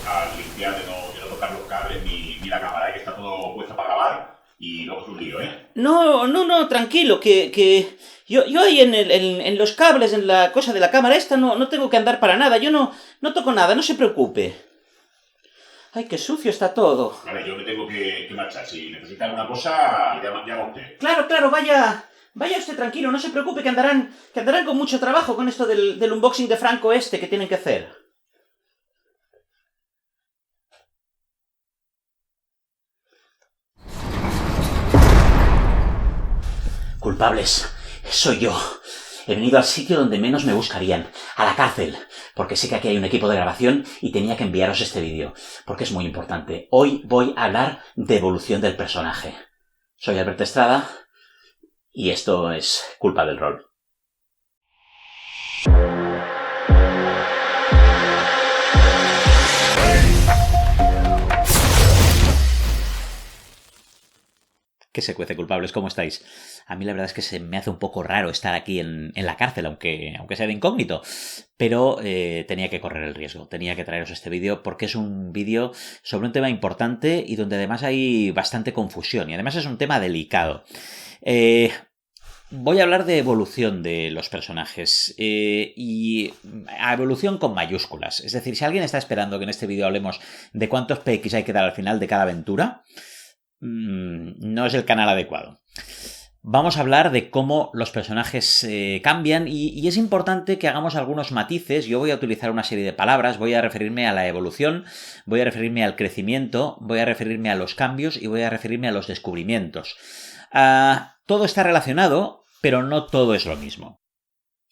al limpiar de no tocar los cables ni la cámara, que está todo puesto para grabar y luego es un lío, ¿eh? No, tranquilo, que yo ahí en los cables, en la cosa de la cámara esta, no tengo que andar para nada, yo no toco nada, no se preocupe. Ay, qué sucio está todo. Vale, yo me tengo que marchar. Si necesita alguna cosa, llama usted. Claro, vaya usted tranquilo, no se preocupe, que andarán con mucho trabajo con esto del unboxing de Franco este que tienen que hacer. Culpables, soy yo. He venido al sitio donde menos me buscarían, a la cárcel, porque sé que aquí hay un equipo de grabación y tenía que enviaros este vídeo, porque es muy importante. Hoy voy a hablar de evolución del personaje. Soy Alberto Estrada y esto es Culpa del Rol. ¿Qué se cuece, culpables? ¿Cómo estáis? A mí la verdad es que se me hace un poco raro estar aquí en la cárcel, aunque sea de incógnito. Pero tenía que correr el riesgo, tenía que traeros este vídeo porque es un vídeo sobre un tema importante y donde además hay bastante confusión. Y además es un tema delicado. Voy a hablar de evolución de los personajes y a evolución con mayúsculas. Es decir, si alguien está esperando que en este vídeo hablemos de cuántos PX hay que dar al final de cada aventura, no es el canal adecuado. Vamos a hablar de cómo los personajes cambian y es importante que hagamos algunos matices. Yo voy a utilizar una serie de palabras, voy a referirme a la evolución, voy a referirme al crecimiento, voy a referirme a los cambios y voy a referirme a los descubrimientos. Todo está relacionado, pero no todo es lo mismo.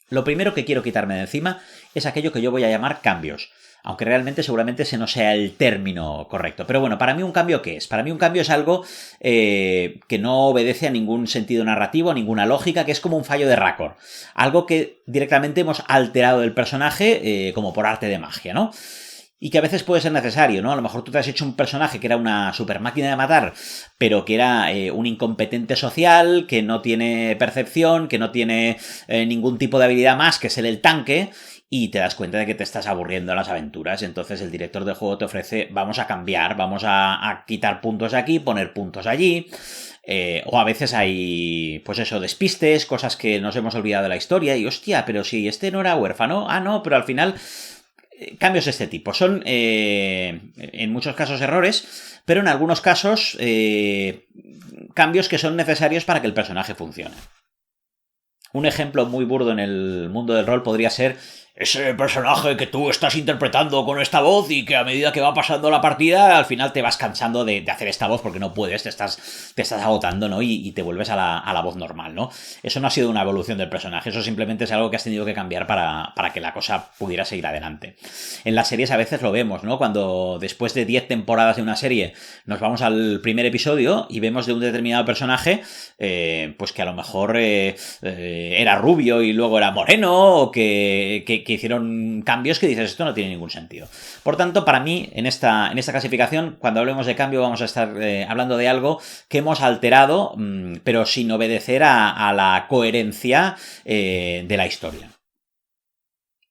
Lo primero que quiero quitarme de encima es aquello que yo voy a llamar cambios. Aunque realmente seguramente ese no sea el término correcto. Pero bueno, para mí un cambio, ¿qué es? Para mí un cambio es algo que no obedece a ningún sentido narrativo, a ninguna lógica, que es como un fallo de raccord. Algo que directamente hemos alterado del personaje como por arte de magia, ¿no? Y que a veces puede ser necesario, ¿no? A lo mejor tú te has hecho un personaje que era una super máquina de matar, pero que era un incompetente social, que no tiene percepción, que no tiene ningún tipo de habilidad más que ser el tanque, y te das cuenta de que te estás aburriendo en las aventuras. Entonces el director del juego te ofrece, vamos a cambiar, vamos a quitar puntos aquí, poner puntos allí. O a veces hay, pues eso, despistes, cosas que nos hemos olvidado de la historia. Y hostia, pero si este no era huérfano, no, pero al final... Cambios de este tipo. Son, en muchos casos, errores, pero en algunos casos, cambios que son necesarios para que el personaje funcione. Un ejemplo muy burdo en el mundo del rol podría ser ese personaje que tú estás interpretando con esta voz y que a medida que va pasando la partida al final te vas cansando de hacer esta voz porque no puedes, te estás agotando, ¿no? Y te vuelves a la voz normal, ¿no? Eso no ha sido una evolución del personaje, eso simplemente es algo que has tenido que cambiar para que la cosa pudiera seguir adelante. En las series a veces lo vemos, ¿no? Cuando después de 10 temporadas de una serie nos vamos al primer episodio y vemos de un determinado personaje pues que a lo mejor era rubio y luego era moreno o que hicieron cambios que dices, esto no tiene ningún sentido. Por tanto, para mí, en esta clasificación, cuando hablemos de cambio, vamos a estar hablando de algo que hemos alterado, pero sin obedecer a la coherencia de la historia.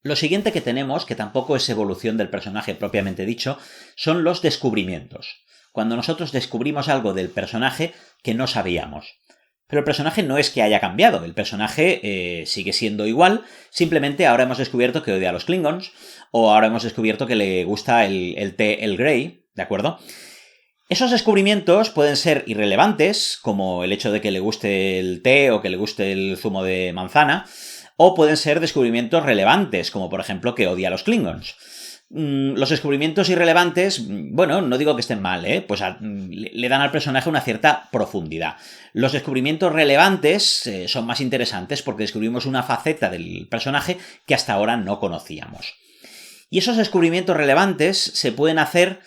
Lo siguiente que tenemos, que tampoco es evolución del personaje propiamente dicho, son los descubrimientos. Cuando nosotros descubrimos algo del personaje que no sabíamos. Pero el personaje no es que haya cambiado, el personaje sigue siendo igual, simplemente ahora hemos descubierto que odia a los Klingons, o ahora hemos descubierto que le gusta el té Earl Grey, ¿de acuerdo? Esos descubrimientos pueden ser irrelevantes, como el hecho de que le guste el té o que le guste el zumo de manzana, o pueden ser descubrimientos relevantes, como por ejemplo que odia a los Klingons. Los descubrimientos irrelevantes, bueno, no digo que estén mal, pues le dan al personaje una cierta profundidad. Los descubrimientos relevantes son más interesantes porque descubrimos una faceta del personaje que hasta ahora no conocíamos. Y esos descubrimientos relevantes se pueden hacer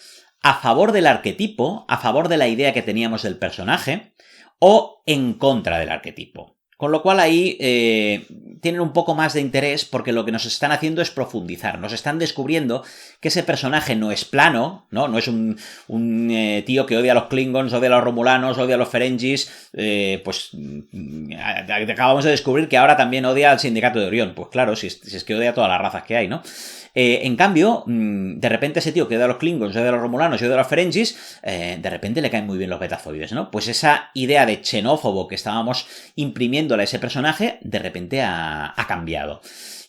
a favor del arquetipo, a favor de la idea que teníamos del personaje, o en contra del arquetipo. Con lo cual ahí tienen un poco más de interés porque lo que nos están haciendo es profundizar. Nos están descubriendo que ese personaje no es plano, no es un tío que odia a los Klingons, odia a los Romulanos, odia a los Ferengis. Pues acabamos de descubrir que ahora también odia al Sindicato de Orión. Pues claro, si es que odia a todas las razas que hay, ¿no? En cambio, de repente ese tío que es de los Klingons, de los Romulanos y de los Ferengis, de repente le caen muy bien los betazoides, ¿no? Pues esa idea de xenófobo que estábamos imprimiéndole a ese personaje, de repente ha cambiado.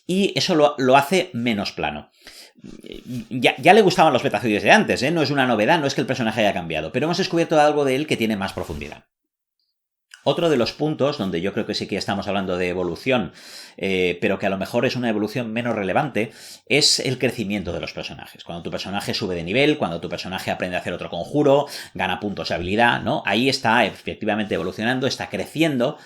Y eso lo hace menos plano. Ya le gustaban los betazoides de antes, ¿eh? No es una novedad, no es que el personaje haya cambiado, pero hemos descubierto algo de él que tiene más profundidad. Otro de los puntos donde yo creo que sí que estamos hablando de evolución, pero que a lo mejor es una evolución menos relevante, es el crecimiento de los personajes. Cuando tu personaje sube de nivel, cuando tu personaje aprende a hacer otro conjuro, gana puntos de habilidad, ¿no? Ahí está efectivamente evolucionando, está creciendo.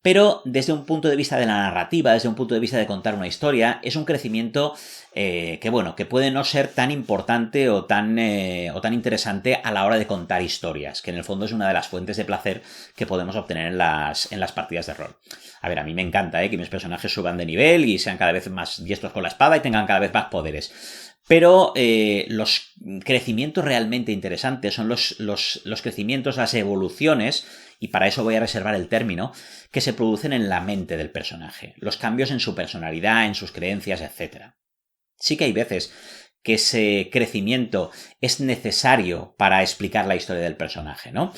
Pero desde un punto de vista de la narrativa, desde un punto de vista de contar una historia, es un crecimiento que puede no ser tan importante o tan interesante a la hora de contar historias, que en el fondo es una de las fuentes de placer que podemos obtener en las partidas de rol. A ver, a mí me encanta que mis personajes suban de nivel y sean cada vez más diestros con la espada y tengan cada vez más poderes. Pero los crecimientos realmente interesantes son los crecimientos, las evoluciones, y para eso voy a reservar el término, que se producen en la mente del personaje. Los cambios en su personalidad, en sus creencias, etc. Sí que hay veces que ese crecimiento es necesario para explicar la historia del personaje, ¿no?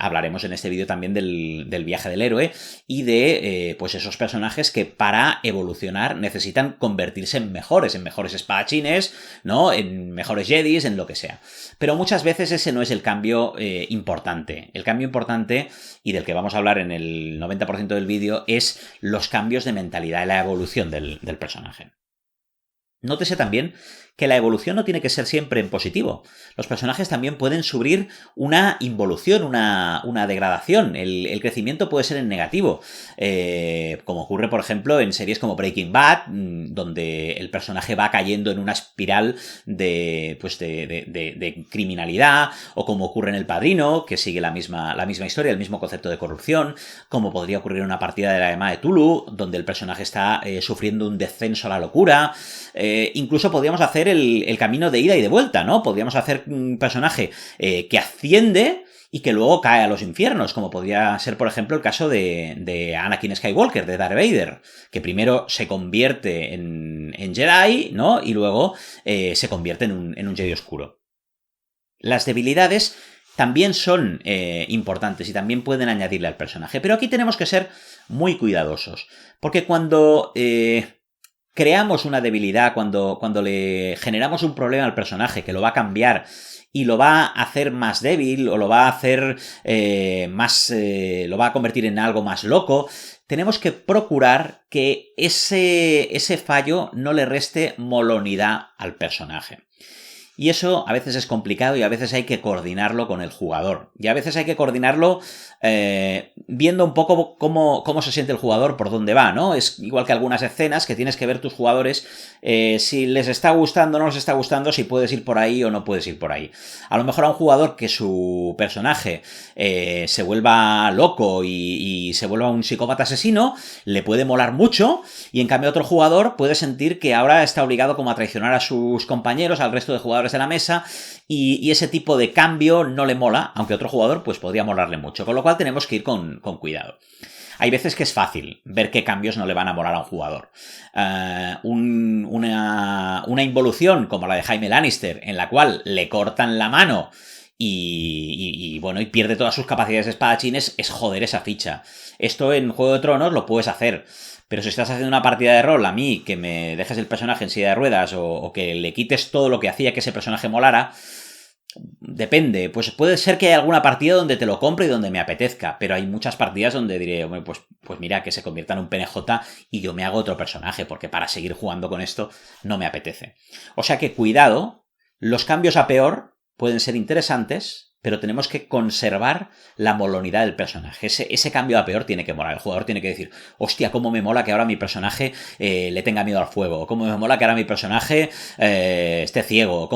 Hablaremos en este vídeo también del viaje del héroe y de pues esos personajes que para evolucionar necesitan convertirse en mejores espadachines, ¿no? En mejores jedis, en lo que sea. Pero muchas veces ese no es el cambio importante. El cambio importante, y del que vamos a hablar en el 90% del vídeo, es los cambios de mentalidad y la evolución del personaje. Nótese también que la evolución no tiene que ser siempre en positivo. Los personajes también pueden sufrir una involución, una degradación. El crecimiento puede ser en negativo. Como ocurre, por ejemplo, en series como Breaking Bad, donde el personaje va cayendo en una espiral de criminalidad, o como ocurre en El Padrino, que sigue la misma historia, el mismo concepto de corrupción, como podría ocurrir en una partida de la Ema de Tulu, donde el personaje está sufriendo un descenso a la locura. Incluso podríamos hacer el camino de ida y de vuelta, ¿no? Podríamos hacer un personaje que asciende y que luego cae a los infiernos, como podría ser, por ejemplo, el caso de Anakin Skywalker, de Darth Vader, que primero se convierte en Jedi, ¿no? Y luego se convierte en un Jedi oscuro. Las debilidades también son importantes y también pueden añadirle al personaje, pero aquí tenemos que ser muy cuidadosos, porque cuando creamos una debilidad, cuando le generamos un problema al personaje que lo va a cambiar y lo va a hacer más débil o lo va a hacer lo va a convertir en algo más loco, tenemos que procurar que ese fallo no le reste molonidad al personaje. Y eso a veces es complicado y a veces hay que coordinarlo con el jugador. Y a veces hay que coordinarlo viendo un poco cómo se siente el jugador, por dónde va, ¿no? Es igual que algunas escenas que tienes que ver tus jugadores si les está gustando o no les está gustando, si puedes ir por ahí o no puedes ir por ahí. A lo mejor a un jugador que su personaje se vuelva loco y se vuelva un psicópata asesino, le puede molar mucho, y en cambio otro jugador puede sentir que ahora está obligado como a traicionar a sus compañeros, al resto de jugadores de la mesa, y ese tipo de cambio no le mola, aunque otro jugador pues podría molarle mucho, con lo cual tenemos que ir con cuidado. Hay veces que es fácil ver qué cambios no le van a molar a un jugador. Una involución como la de Jaime Lannister, en la cual le cortan la mano y pierde todas sus capacidades espadachines, es joder esa ficha. Esto en Juego de Tronos lo puedes hacer, pero si estás haciendo una partida de rol, a mí, que me dejes el personaje en silla de ruedas o que le quites todo lo que hacía que ese personaje molara, depende. Pues puede ser que haya alguna partida donde te lo compre y donde me apetezca, pero hay muchas partidas donde diré, pues mira, que se convierta en un PNJ y yo me hago otro personaje, porque para seguir jugando con esto no me apetece. O sea que cuidado, los cambios a peor pueden ser interesantes, pero tenemos que conservar la molonidad del personaje. Ese cambio a peor tiene que molar. El jugador tiene que decir, hostia, cómo me mola que ahora mi personaje le tenga miedo al fuego, cómo me mola que ahora mi personaje esté ciego,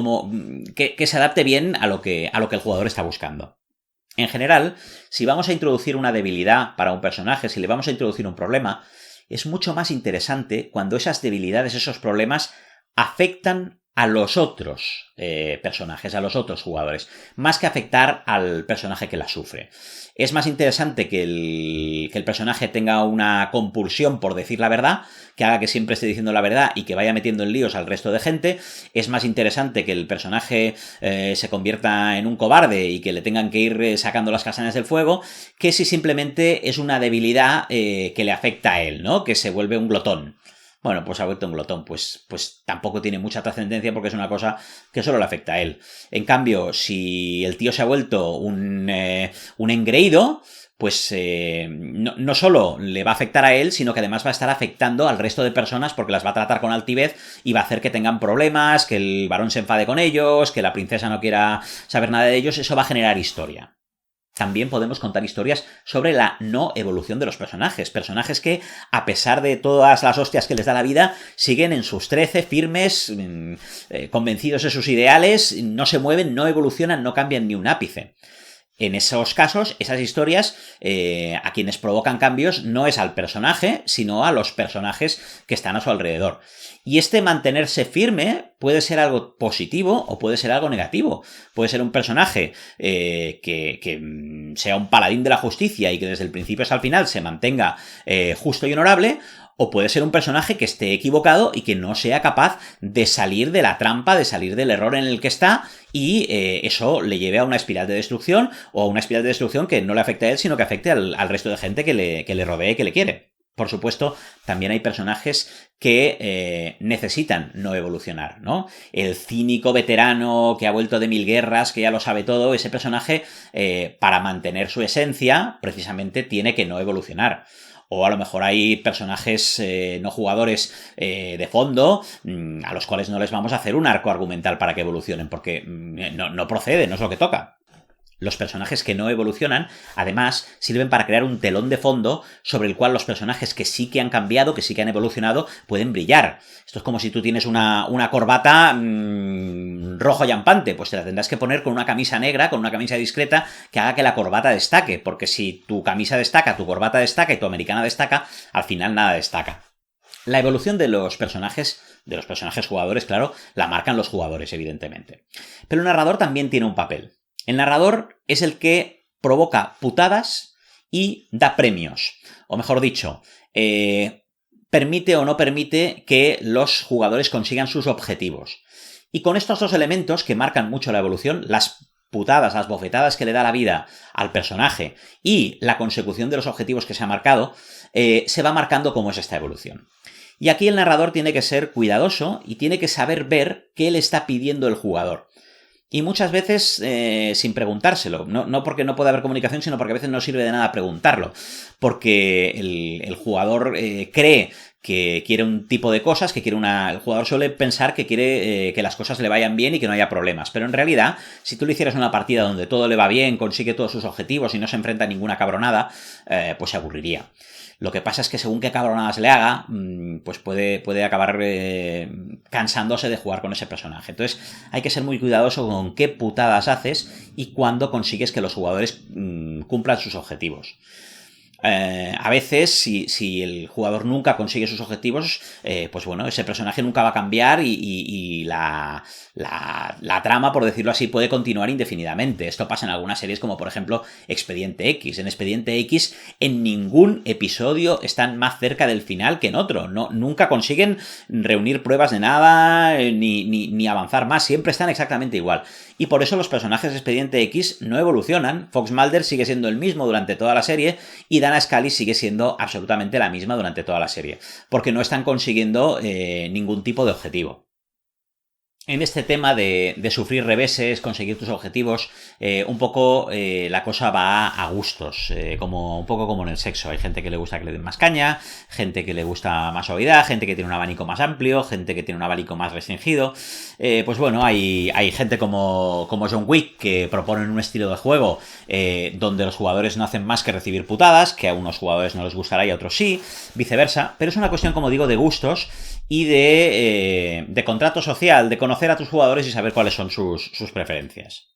que se adapte bien a lo que el jugador está buscando. En general, si vamos a introducir una debilidad para un personaje, si le vamos a introducir un problema, es mucho más interesante cuando esas debilidades, esos problemas, afectan a los otros personajes, a los otros jugadores, más que afectar al personaje que la sufre. Es más interesante que el personaje tenga una compulsión por decir la verdad, que haga que siempre esté diciendo la verdad y que vaya metiendo en líos al resto de gente. Es más interesante que el personaje se convierta en un cobarde y que le tengan que ir sacando las castañas del fuego, que si simplemente es una debilidad que le afecta a él, ¿no? Que se vuelve un glotón. Bueno, pues ha vuelto un glotón, pues tampoco tiene mucha trascendencia porque es una cosa que solo le afecta a él. En cambio, si el tío se ha vuelto un engreído, pues no solo le va a afectar a él, sino que además va a estar afectando al resto de personas porque las va a tratar con altivez y va a hacer que tengan problemas, que el varón se enfade con ellos, que la princesa no quiera saber nada de ellos. Eso va a generar historia. También podemos contar historias sobre la no evolución de los personajes. Personajes que, a pesar de todas las hostias que les da la vida, siguen en sus 13, firmes, convencidos de sus ideales, no se mueven, no evolucionan, no cambian ni un ápice. En esos casos, esas historias, a quienes provocan cambios no es al personaje, sino a los personajes que están a su alrededor. Y este mantenerse firme puede ser algo positivo o puede ser algo negativo. Puede ser un personaje que sea un paladín de la justicia y que desde el principio hasta el final se mantenga justo y honorable, o puede ser un personaje que esté equivocado y que no sea capaz de salir de la trampa, de salir del error en el que está, y eso le lleve a una espiral de destrucción, o a una espiral de destrucción que no le afecte a él, sino que afecte al resto de gente que le rodee y que le quiere. Por supuesto, también hay personajes que necesitan no evolucionar, ¿no? El cínico veterano que ha vuelto de 1000 guerras, que ya lo sabe todo, ese personaje, para mantener su esencia, precisamente tiene que no evolucionar. O a lo mejor hay personajes no jugadores de fondo a los cuales no les vamos a hacer un arco argumental para que evolucionen, porque no procede, no es lo que toca. Los personajes que no evolucionan, además, sirven para crear un telón de fondo sobre el cual los personajes que sí que han cambiado, que sí que han evolucionado, pueden brillar. Esto es como si tú tienes una corbata rojo llampante, pues te la tendrás que poner con una camisa negra, con una camisa discreta, que haga que la corbata destaque, porque si tu camisa destaca, tu corbata destaca y tu americana destaca, al final nada destaca. La evolución de los personajes jugadores, claro, la marcan los jugadores, evidentemente. Pero el narrador también tiene un papel. El narrador es el que provoca putadas y da premios. O mejor dicho, permite o no permite que los jugadores consigan sus objetivos. Y con estos dos elementos que marcan mucho la evolución, las putadas, las bofetadas que le da la vida al personaje y la consecución de los objetivos que se ha marcado, se va marcando cómo es esta evolución. Y aquí el narrador tiene que ser cuidadoso y tiene que saber ver qué le está pidiendo el jugador. Y muchas veces sin preguntárselo. No porque no pueda haber comunicación, sino porque a veces no sirve de nada preguntarlo. Porque el jugador cree que quiere un tipo de cosas, que quiere el jugador suele pensar que quiere que las cosas le vayan bien y que no haya problemas. Pero en realidad, si tú le hicieras una partida donde todo le va bien, consigue todos sus objetivos y no se enfrenta a ninguna cabronada, pues se aburriría. Lo que pasa es que según qué cabronadas le haga, pues puede acabar cansándose de jugar con ese personaje. Entonces hay que ser muy cuidadoso con qué putadas haces y cuándo consigues que los jugadores cumplan sus objetivos. A veces, si el jugador nunca consigue sus objetivos, pues bueno, ese personaje nunca va a cambiar y la trama, por decirlo así, puede continuar indefinidamente. Esto pasa en algunas series como, por ejemplo, Expediente X. En Expediente X, en ningún episodio están más cerca del final que en otro. Nunca consiguen reunir pruebas de nada ni avanzar más. Siempre están exactamente igual. Y por eso los personajes de Expediente X no evolucionan. Fox Mulder sigue siendo el mismo durante toda la serie y Dana Scully sigue siendo absolutamente la misma durante toda la serie, porque no están consiguiendo ningún tipo de objetivo. En este tema de sufrir reveses, conseguir tus objetivos, un poco la cosa va a gustos, un poco como en el sexo. Hay gente que le gusta que le den más caña, gente que le gusta más suavidad, gente que tiene un abanico más amplio, gente que tiene un abanico más restringido. Pues bueno, hay gente como John Wick que proponen un estilo de juego donde los jugadores no hacen más que recibir putadas, que a unos jugadores no les gustará y a otros sí, viceversa. Pero es una cuestión, como digo, de gustos y de contrato social, de conocer a tus jugadores y saber cuáles son sus preferencias.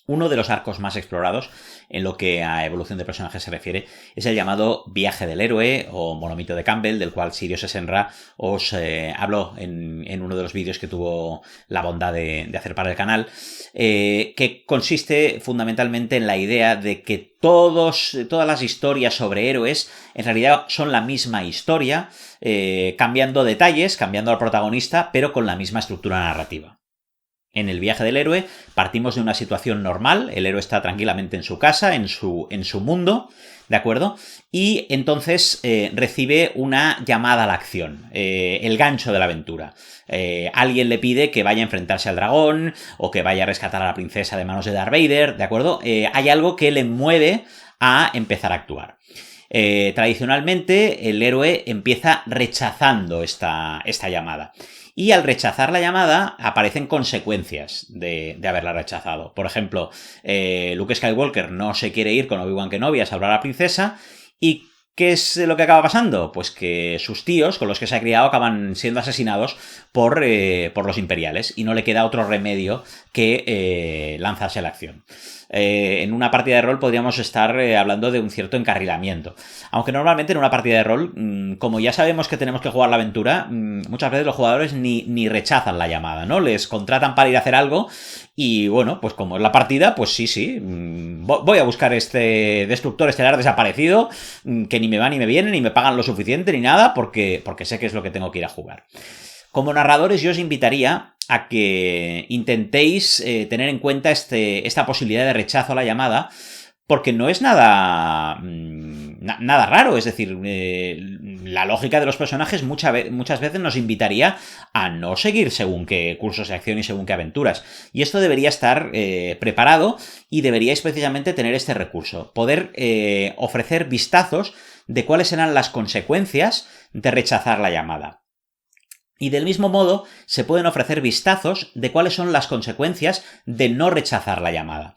Uno de los arcos más explorados en lo que a evolución de personajes se refiere es el llamado Viaje del Héroe o Monomito de Campbell, del cual Sirius Esenra os habló en uno de los vídeos que tuvo la bondad de hacer para el canal, que consiste fundamentalmente en la idea de que todas las historias sobre héroes en realidad son la misma historia, cambiando detalles, cambiando al protagonista, pero con la misma estructura narrativa. En el Viaje del Héroe partimos de una situación normal, el héroe está tranquilamente en su casa, en su mundo, ¿de acuerdo? Y entonces recibe una llamada a la acción, el gancho de la aventura. Alguien le pide que vaya a enfrentarse al dragón o que vaya a rescatar a la princesa de manos de Darth Vader, ¿de acuerdo? Hay algo que le mueve a empezar a actuar. Tradicionalmente el héroe empieza rechazando esta llamada. Y al rechazar la llamada aparecen consecuencias de haberla rechazado. Por ejemplo, Luke Skywalker no se quiere ir con Obi-Wan Kenobi a salvar a la princesa. ¿Y qué es lo que acaba pasando? Pues que sus tíos, con los que se ha criado, acaban siendo asesinados por los imperiales. Y no le queda otro remedio que lanzarse a la acción. En una partida de rol podríamos estar hablando de un cierto encarrilamiento. Aunque normalmente en una partida de rol, como ya sabemos que tenemos que jugar la aventura, muchas veces los jugadores ni rechazan la llamada, ¿no? Les contratan para ir a hacer algo y bueno, pues como es la partida, pues sí, voy a buscar este destructor estelar desaparecido, que ni me va ni me viene, ni me pagan lo suficiente, ni nada, porque sé que es lo que tengo que ir a jugar. Como narradores yo os invitaría a que intentéis tener en cuenta esta posibilidad de rechazo a la llamada, porque no es nada raro. Es decir, la lógica de los personajes muchas veces nos invitaría a no seguir según qué cursos de acción y según qué aventuras. Y esto debería estar preparado y deberíais precisamente tener este recurso. Poder ofrecer vistazos de cuáles serán las consecuencias de rechazar la llamada. Y del mismo modo, se pueden ofrecer vistazos de cuáles son las consecuencias de no rechazar la llamada.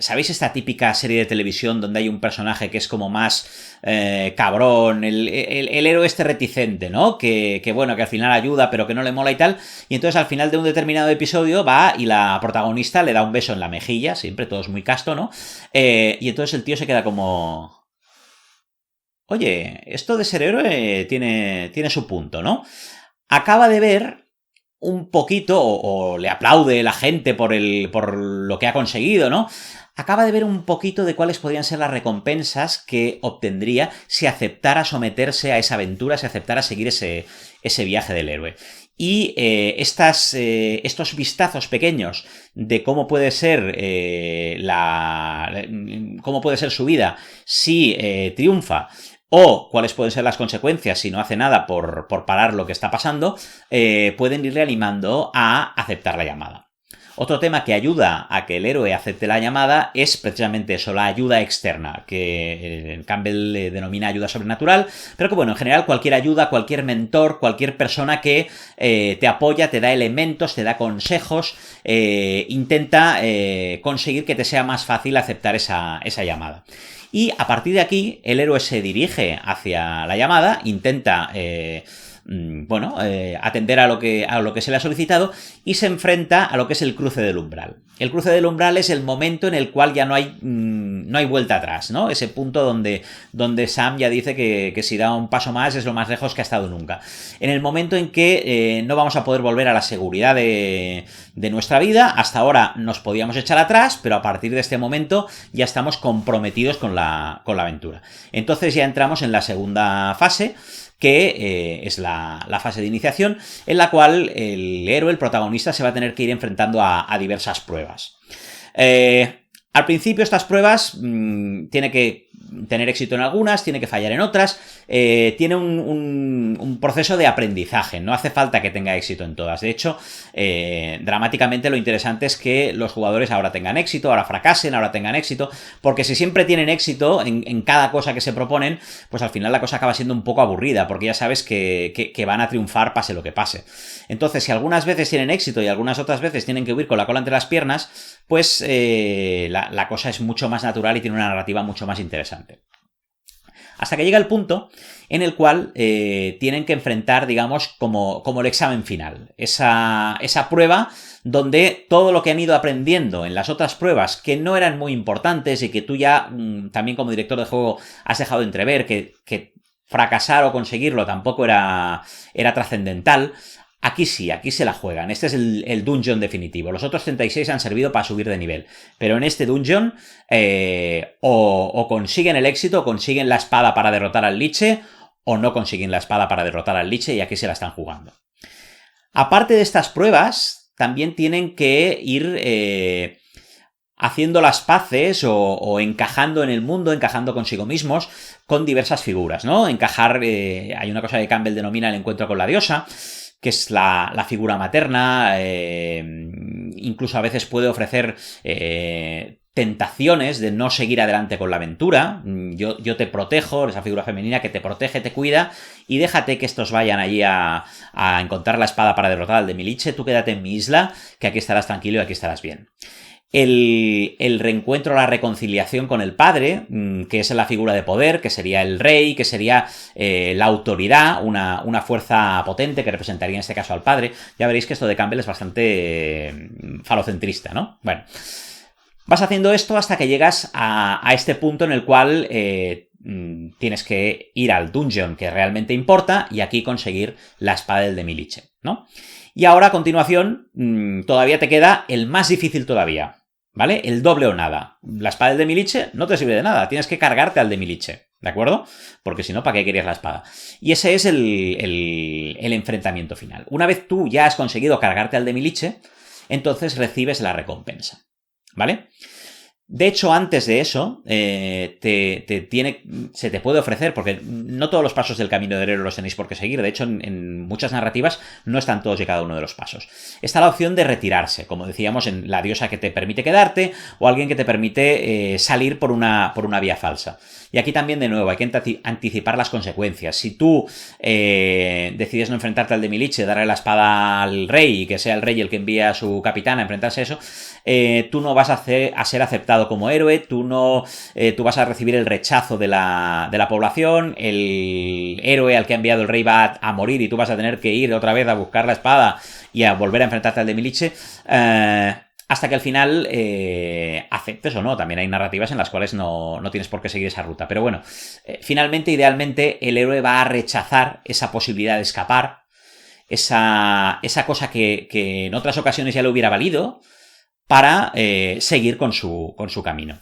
¿Sabéis esta típica serie de televisión donde hay un personaje que es como más cabrón, el héroe este reticente, ¿no? Que bueno, que al final ayuda, pero que no le mola y tal. Y entonces al final de un determinado episodio va y la protagonista le da un beso en la mejilla, siempre todo es muy casto, ¿no? Y entonces el tío se queda como... Oye, esto de ser héroe tiene su punto, ¿no? Acaba de ver un poquito, o le aplaude la gente por lo que ha conseguido, ¿no? Acaba de ver un poquito de cuáles podrían ser las recompensas que obtendría si aceptara someterse a esa aventura, si aceptara seguir ese viaje del héroe. Y estos vistazos pequeños de cómo puede ser su vida si triunfa, o cuáles pueden ser las consecuencias si no hace nada por parar lo que está pasando, pueden irle animando a aceptar la llamada. Otro tema que ayuda a que el héroe acepte la llamada es precisamente eso, la ayuda externa, que Campbell denomina ayuda sobrenatural, pero que bueno, en general cualquier ayuda, cualquier mentor, cualquier persona que te apoya, te da elementos, te da consejos, intenta conseguir que te sea más fácil aceptar esa llamada. Y a partir de aquí, el héroe se dirige hacia la llamada, intenta atender a lo que se le ha solicitado y se enfrenta a lo que es el cruce del umbral. El cruce del umbral es el momento en el cual ya no hay vuelta atrás, ¿no? Ese punto donde Sam ya dice que si da un paso más es lo más lejos que ha estado nunca. En el momento en que no vamos a poder volver a la seguridad de nuestra vida. Hasta ahora nos podíamos echar atrás, pero a partir de este momento ya estamos comprometidos con la aventura. Entonces ya entramos en la segunda fase, que es la fase de iniciación, en la cual el héroe, el protagonista, se va a tener que ir enfrentando a diversas pruebas. Al principio estas pruebas tiene que tener éxito en algunas, tiene que fallar en otras, tiene un proceso de aprendizaje, no hace falta que tenga éxito en todas. De hecho, dramáticamente lo interesante es que los jugadores ahora tengan éxito, ahora fracasen, ahora tengan éxito, porque si siempre tienen éxito en cada cosa que se proponen, pues al final la cosa acaba siendo un poco aburrida, porque ya sabes que van a triunfar pase lo que pase. Entonces, si algunas veces tienen éxito y algunas otras veces tienen que huir con la cola entre las piernas, pues la cosa es mucho más natural y tiene una narrativa mucho más interesante. Hasta que llega el punto en el cual tienen que enfrentar, digamos, como el examen final. Esa prueba donde todo lo que han ido aprendiendo en las otras pruebas, que no eran muy importantes y que tú ya, también como director de juego, has dejado entrever que fracasar o conseguirlo tampoco era trascendental. Aquí sí, aquí se la juegan. Este es el dungeon definitivo. Los otros 36 han servido para subir de nivel. Pero en este dungeon o consiguen el éxito, o consiguen la espada para derrotar al Liche, o no consiguen la espada para derrotar al Liche, y aquí se la están jugando. Aparte de estas pruebas, también tienen que ir haciendo las paces o encajando en el mundo, encajando consigo mismos, con diversas figuras, ¿no? Encajar, hay una cosa que Campbell denomina el encuentro con la diosa, que es la figura materna, incluso a veces puede ofrecer tentaciones de no seguir adelante con la aventura. Yo te protejo, esa figura femenina que te protege, te cuida, y déjate que estos vayan allí a encontrar la espada para derrotar al de Miliche, tú quédate en mi isla, que aquí estarás tranquilo y aquí estarás bien. El reencuentro, la reconciliación con el padre, que es la figura de poder, que sería el rey, que sería la autoridad, una fuerza potente que representaría en este caso al padre. Ya veréis que esto de Campbell es bastante falocentrista, ¿no? Bueno, vas haciendo esto hasta que llegas a este punto en el cual tienes que ir al dungeon que realmente importa y aquí conseguir la espada del de Miliche, ¿no? Y ahora, a continuación, todavía te queda el más difícil todavía, ¿vale? El doble o nada. La espada del de Miliche no te sirve de nada, tienes que cargarte al de Miliche, ¿de acuerdo? Porque si no, ¿para qué querías la espada? Y ese es el enfrentamiento final. Una vez tú ya has conseguido cargarte al de Miliche, entonces recibes la recompensa, ¿vale? De hecho, antes de eso, se te puede ofrecer, porque no todos los pasos del camino del héroe los tenéis por qué seguir. De hecho, en muchas narrativas no están todos y cada uno de los pasos. Está la opción de retirarse, como decíamos, en la diosa que te permite quedarte, o alguien que te permite salir por una vía falsa. Y aquí también, de nuevo, hay que anticipar las consecuencias. Si tú decides no enfrentarte al de Miliche, darle la espada al rey y que sea el rey el que envíe a su capitán a enfrentarse a eso, tú no vas a ser aceptado como héroe, tú vas a recibir el rechazo de la población, el héroe al que ha enviado el rey va a morir y tú vas a tener que ir otra vez a buscar la espada y a volver a enfrentarte al de Miliche, hasta que al final aceptes o no. También hay narrativas en las cuales no tienes por qué seguir esa ruta. Pero bueno, finalmente, idealmente, el héroe va a rechazar esa posibilidad de escapar, esa cosa que en otras ocasiones ya le hubiera valido, para seguir con su camino.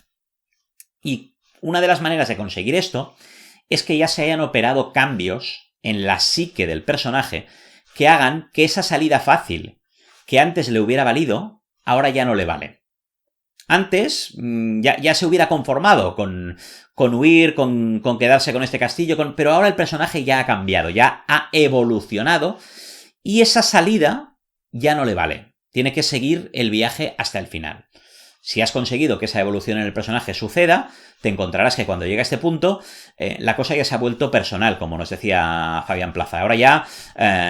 Y una de las maneras de conseguir esto es que ya se hayan operado cambios en la psique del personaje que hagan que esa salida fácil que antes le hubiera valido, ahora ya no le vale. Antes ya se hubiera conformado con huir, con quedarse con este castillo, pero ahora el personaje ya ha cambiado, ya ha evolucionado y esa salida ya no le vale. Tiene que seguir el viaje hasta el final. Si has conseguido que esa evolución en el personaje suceda, te encontrarás que cuando llega a este punto, la cosa ya se ha vuelto personal, como nos decía Fabián Plaza. Ahora ya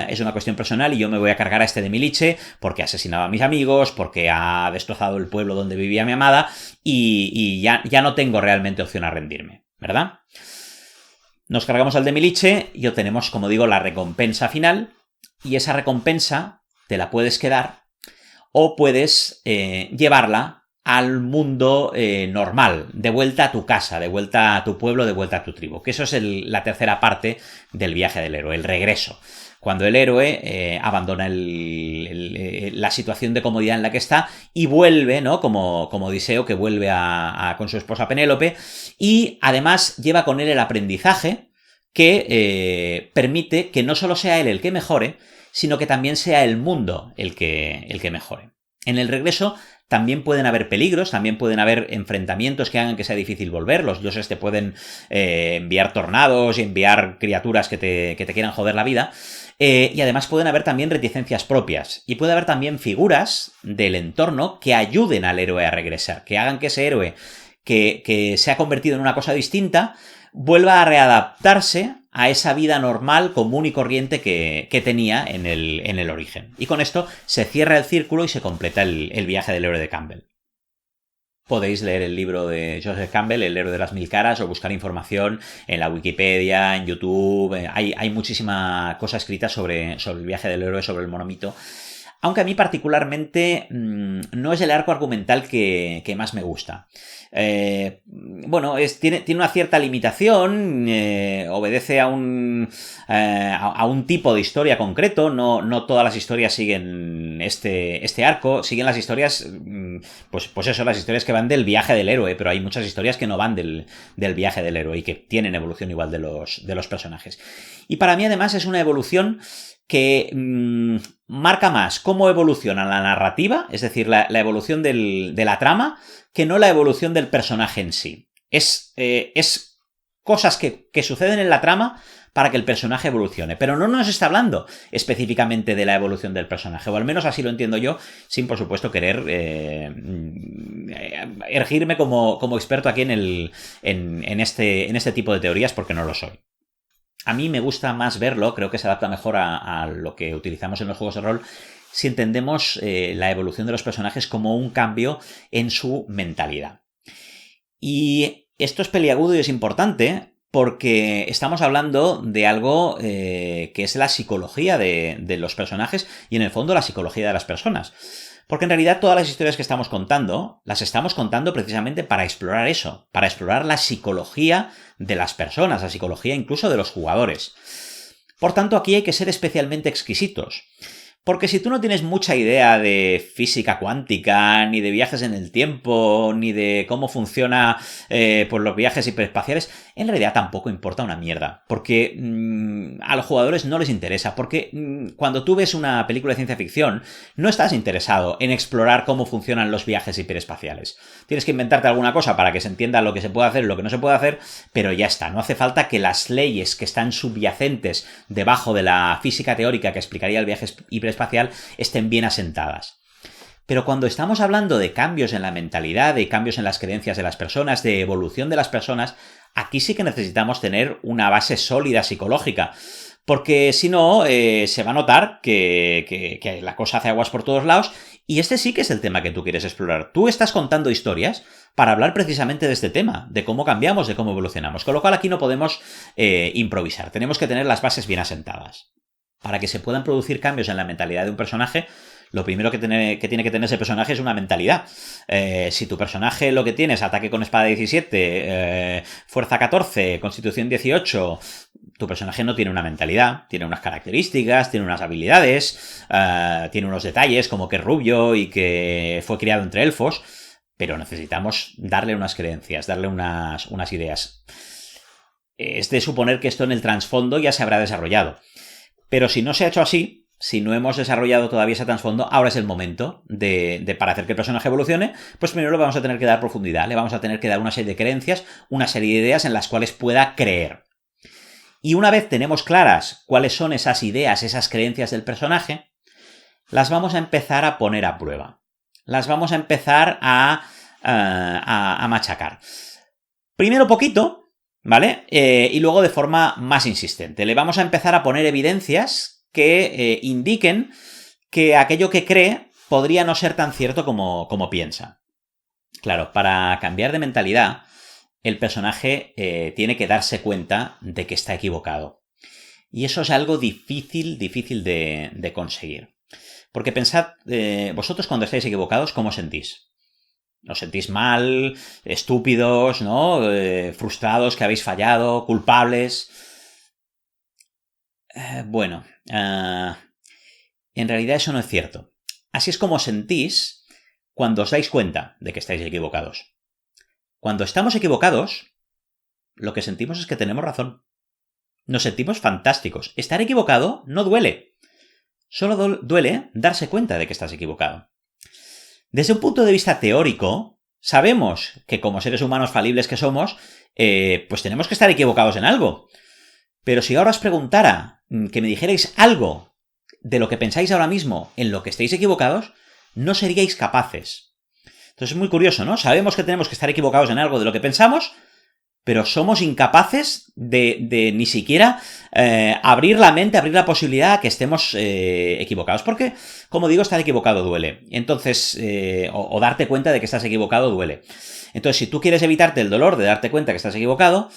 es una cuestión personal y yo me voy a cargar a este de Miliche porque ha asesinado a mis amigos, porque ha destrozado el pueblo donde vivía mi amada y ya no tengo realmente opción a rendirme, ¿verdad? Nos cargamos al de Miliche y obtenemos, como digo, la recompensa final, y esa recompensa te la puedes quedar o puedes llevarla al mundo normal, de vuelta a tu casa, de vuelta a tu pueblo, de vuelta a tu tribu. Que eso es la tercera parte del viaje del héroe, el regreso. Cuando el héroe abandona la situación de comodidad en la que está y vuelve, ¿no? Como Odiseo, que vuelve con su esposa Penélope, y además lleva con él el aprendizaje que permite que no solo sea él el que mejore, sino que también sea el mundo el que mejore. En el regreso también pueden haber peligros, también pueden haber enfrentamientos que hagan que sea difícil volver. Los dioses te pueden enviar tornados y enviar criaturas que te quieran joder la vida. Y además pueden haber también reticencias propias. Y puede haber también figuras del entorno que ayuden al héroe a regresar, que hagan que ese héroe que se ha convertido en una cosa distinta vuelva a readaptarse a esa vida normal, común y corriente que tenía en el origen. Y con esto se cierra el círculo y se completa el viaje del héroe de Campbell. podéis leer el libro de Joseph Campbell, El héroe de las mil caras, o buscar información en la Wikipedia, en YouTube. Hay muchísima cosa escrita sobre el viaje del héroe, sobre el monomito. Aunque a mí particularmente no es el arco argumental que más me gusta. Bueno, tiene una cierta limitación, obedece a un tipo de historia concreto, no todas las historias siguen este arco, siguen las historias, pues eso, las historias que van del viaje del héroe, pero hay muchas historias que no van del viaje del héroe y que tienen evolución igual de los personajes. Y para mí además es una evolución que marca más cómo evoluciona la narrativa, es decir, la evolución de la trama, que no la evolución del personaje en sí. Es cosas que suceden en la trama para que el personaje evolucione, pero no nos está hablando específicamente de la evolución del personaje, o al menos así lo entiendo yo, sin por supuesto querer erigirme como experto aquí en este tipo de teorías, porque no lo soy. A mí me gusta más verlo, creo que se adapta mejor a lo que utilizamos en los juegos de rol, si entendemos la evolución de los personajes como un cambio en su mentalidad. Y esto es peliagudo y es importante porque estamos hablando de algo que es la psicología de los personajes y en el fondo la psicología de las personas. Porque en realidad todas las historias que estamos contando, las estamos contando precisamente para explorar eso, para explorar la psicología de las personas, la psicología incluso de los jugadores. Por tanto, aquí hay que ser especialmente exquisitos. Porque si tú no tienes mucha idea de física cuántica, ni de viajes en el tiempo, ni de cómo funciona pues los viajes hiperespaciales, en realidad tampoco importa una mierda. Porque a los jugadores no les interesa. Porque cuando tú ves una película de ciencia ficción, no estás interesado en explorar cómo funcionan los viajes hiperespaciales. Tienes que inventarte alguna cosa para que se entienda lo que se puede hacer y lo que no se puede hacer, pero ya está. No hace falta que las leyes que están subyacentes debajo de la física teórica que explicaría el viaje hiperespacial estén bien asentadas. Pero cuando estamos hablando de cambios en la mentalidad, de cambios en las creencias de las personas, de evolución de las personas, aquí sí que necesitamos tener una base sólida psicológica. Porque si no, se va a notar que la cosa hace aguas por todos lados, y este sí que es el tema que tú quieres explorar. Tú estás contando historias para hablar precisamente de este tema, de cómo cambiamos, de cómo evolucionamos. Con lo cual aquí no podemos improvisar, tenemos que tener las bases bien asentadas. Para que se puedan producir cambios en la mentalidad de un personaje, lo primero que tiene que tener ese personaje es una mentalidad. Si tu personaje lo que tiene es ataque con espada 17, fuerza 14, constitución 18, tu personaje no tiene una mentalidad, tiene unas características, tiene unas habilidades, tiene unos detalles como que es rubio y que fue criado entre elfos, pero necesitamos darle unas creencias, darle unas ideas. Es de suponer que esto en el trasfondo ya se habrá desarrollado. Pero si no se ha hecho así, si no hemos desarrollado todavía ese trasfondo, ahora es el momento para hacer que el personaje evolucione, pues primero le vamos a tener que dar profundidad, le vamos a tener que dar una serie de creencias, una serie de ideas en las cuales pueda creer. Y una vez tenemos claras cuáles son esas ideas, esas creencias del personaje, las vamos a empezar a poner a prueba. Las vamos a empezar a machacar. Primero poquito, ¿vale? Y luego de forma más insistente. Le vamos a empezar a poner evidencias que indiquen que aquello que cree podría no ser tan cierto como piensa. Claro, para cambiar de mentalidad, el personaje tiene que darse cuenta de que está equivocado. Y eso es algo difícil de conseguir. Porque pensad, vosotros cuando estáis equivocados, ¿cómo sentís? ¿Os sentís mal, estúpidos, ¿no? Frustrados, que habéis fallado, culpables? Bueno, en realidad eso no es cierto. Así es como sentís cuando os dais cuenta de que estáis equivocados. Cuando estamos equivocados, lo que sentimos es que tenemos razón. Nos sentimos fantásticos. Estar equivocado no duele. Solo duele darse cuenta de que estás equivocado. Desde un punto de vista teórico, sabemos que como seres humanos falibles que somos, pues tenemos que estar equivocados en algo. Pero si ahora os preguntara que me dijerais algo de lo que pensáis ahora mismo en lo que estéis equivocados, no seríais capaces. Entonces es muy curioso, ¿no? Sabemos que tenemos que estar equivocados en algo de lo que pensamos, pero somos incapaces de ni siquiera abrir la mente, abrir la posibilidad a que estemos equivocados. Porque, como digo, estar equivocado duele. Entonces, o darte cuenta de que estás equivocado duele. Entonces, si tú quieres evitarte el dolor de darte cuenta que estás equivocado,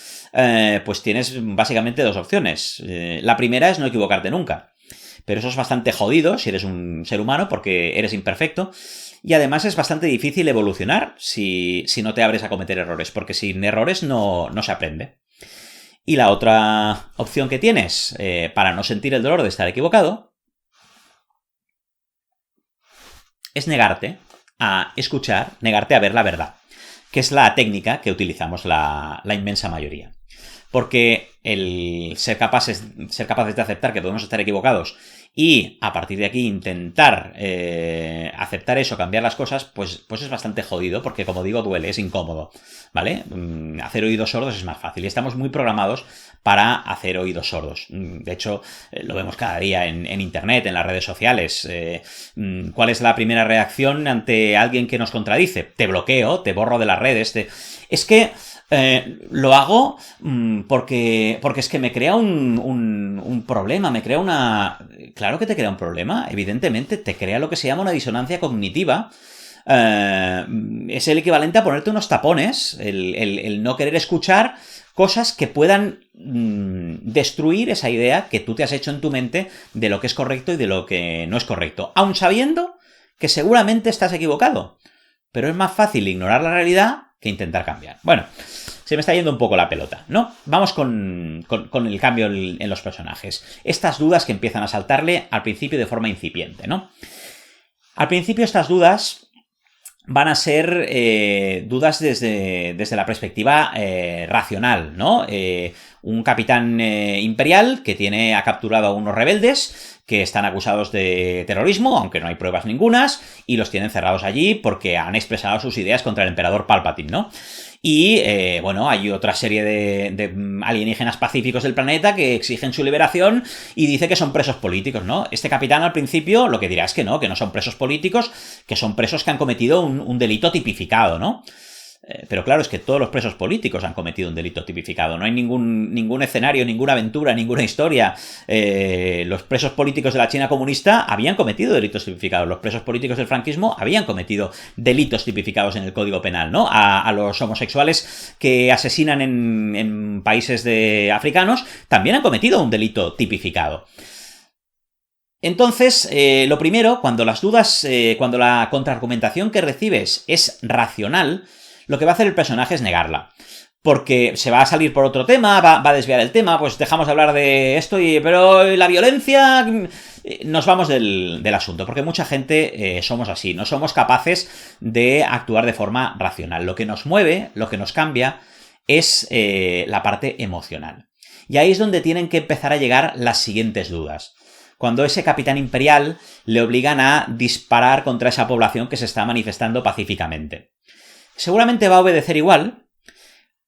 pues tienes básicamente dos opciones. La primera es no equivocarte nunca. Pero eso es bastante jodido si eres un ser humano porque eres imperfecto. Y además es bastante difícil evolucionar si no te abres a cometer errores, porque sin errores no se aprende. Y la otra opción que tienes para no sentir el dolor de estar equivocado es negarte a escuchar, negarte a ver la verdad, que es la técnica que utilizamos la inmensa mayoría. Porque el ser capaces de aceptar que podemos estar equivocados y a partir de aquí intentar aceptar eso, cambiar las cosas, pues es bastante jodido porque, como digo, duele, es incómodo, ¿vale? Hacer oídos sordos es más fácil y estamos muy programados para hacer oídos sordos. De hecho, lo vemos cada día en internet, en las redes sociales. ¿Cuál es la primera reacción ante alguien que nos contradice? Te bloqueo, te borro de las redes. Es que lo hago porque es que me crea un problema, me crea una... Claro que te crea un problema, evidentemente, te crea lo que se llama una disonancia cognitiva. Es el equivalente a ponerte unos tapones, el no querer escuchar cosas que puedan destruir esa idea que tú te has hecho en tu mente de lo que es correcto y de lo que no es correcto, aun sabiendo que seguramente estás equivocado. Pero es más fácil ignorar la realidad que intentar cambiar. Bueno, se me está yendo un poco la pelota, ¿no? Vamos con el cambio en los personajes. Estas dudas que empiezan a saltarle al principio de forma incipiente, ¿no? Al principio estas dudas van a ser dudas desde la perspectiva racional, ¿no? Un capitán imperial que ha capturado a unos rebeldes que están acusados de terrorismo, aunque no hay pruebas ningunas, y los tienen cerrados allí porque han expresado sus ideas contra el emperador Palpatine, ¿no? Y, bueno, hay otra serie de alienígenas pacíficos del planeta que exigen su liberación y dice que son presos políticos, ¿no? Este capitán al principio lo que dirá es que no son presos políticos, que son presos que han cometido un delito tipificado, ¿no? Pero claro, es que todos los presos políticos han cometido un delito tipificado. No hay ningún escenario, ninguna aventura, ninguna historia. Los presos políticos de la China comunista habían cometido delitos tipificados. Los presos políticos del franquismo habían cometido delitos tipificados en el Código Penal, ¿no? A los homosexuales que asesinan en países africanos también han cometido un delito tipificado. Entonces, lo primero, cuando las dudas, cuando la contraargumentación que recibes es racional, lo que va a hacer el personaje es negarla. Porque se va a salir por otro tema, va a desviar el tema, pues dejamos de hablar de esto, pero la violencia... Nos vamos del asunto, porque mucha gente somos así, no somos capaces de actuar de forma racional. Lo que nos mueve, lo que nos cambia, es la parte emocional. Y ahí es donde tienen que empezar a llegar las siguientes dudas. Cuando ese capitán imperial le obligan a disparar contra esa población que se está manifestando pacíficamente. Seguramente va a obedecer igual,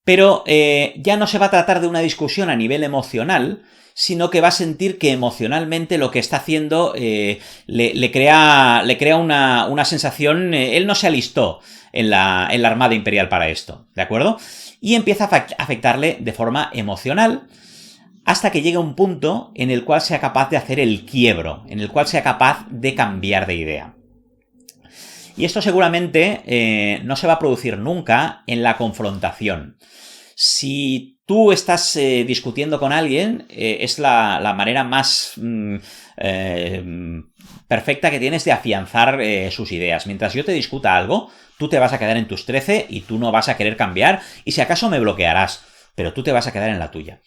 pero ya no se va a tratar de una discusión a nivel emocional, sino que va a sentir que emocionalmente lo que está haciendo le crea una sensación... él no se alistó en la Armada Imperial para esto, ¿de acuerdo? Y empieza a afectarle de forma emocional hasta que llegue un punto en el cual sea capaz de hacer el quiebro, en el cual sea capaz de cambiar de idea. Y esto seguramente no se va a producir nunca en la confrontación. Si tú estás discutiendo con alguien, es la manera más perfecta que tienes de afianzar sus ideas. Mientras yo te discuta algo, tú te vas a quedar en tus 13 y tú no vas a querer cambiar y si acaso me bloquearás, pero tú te vas a quedar en la tuya.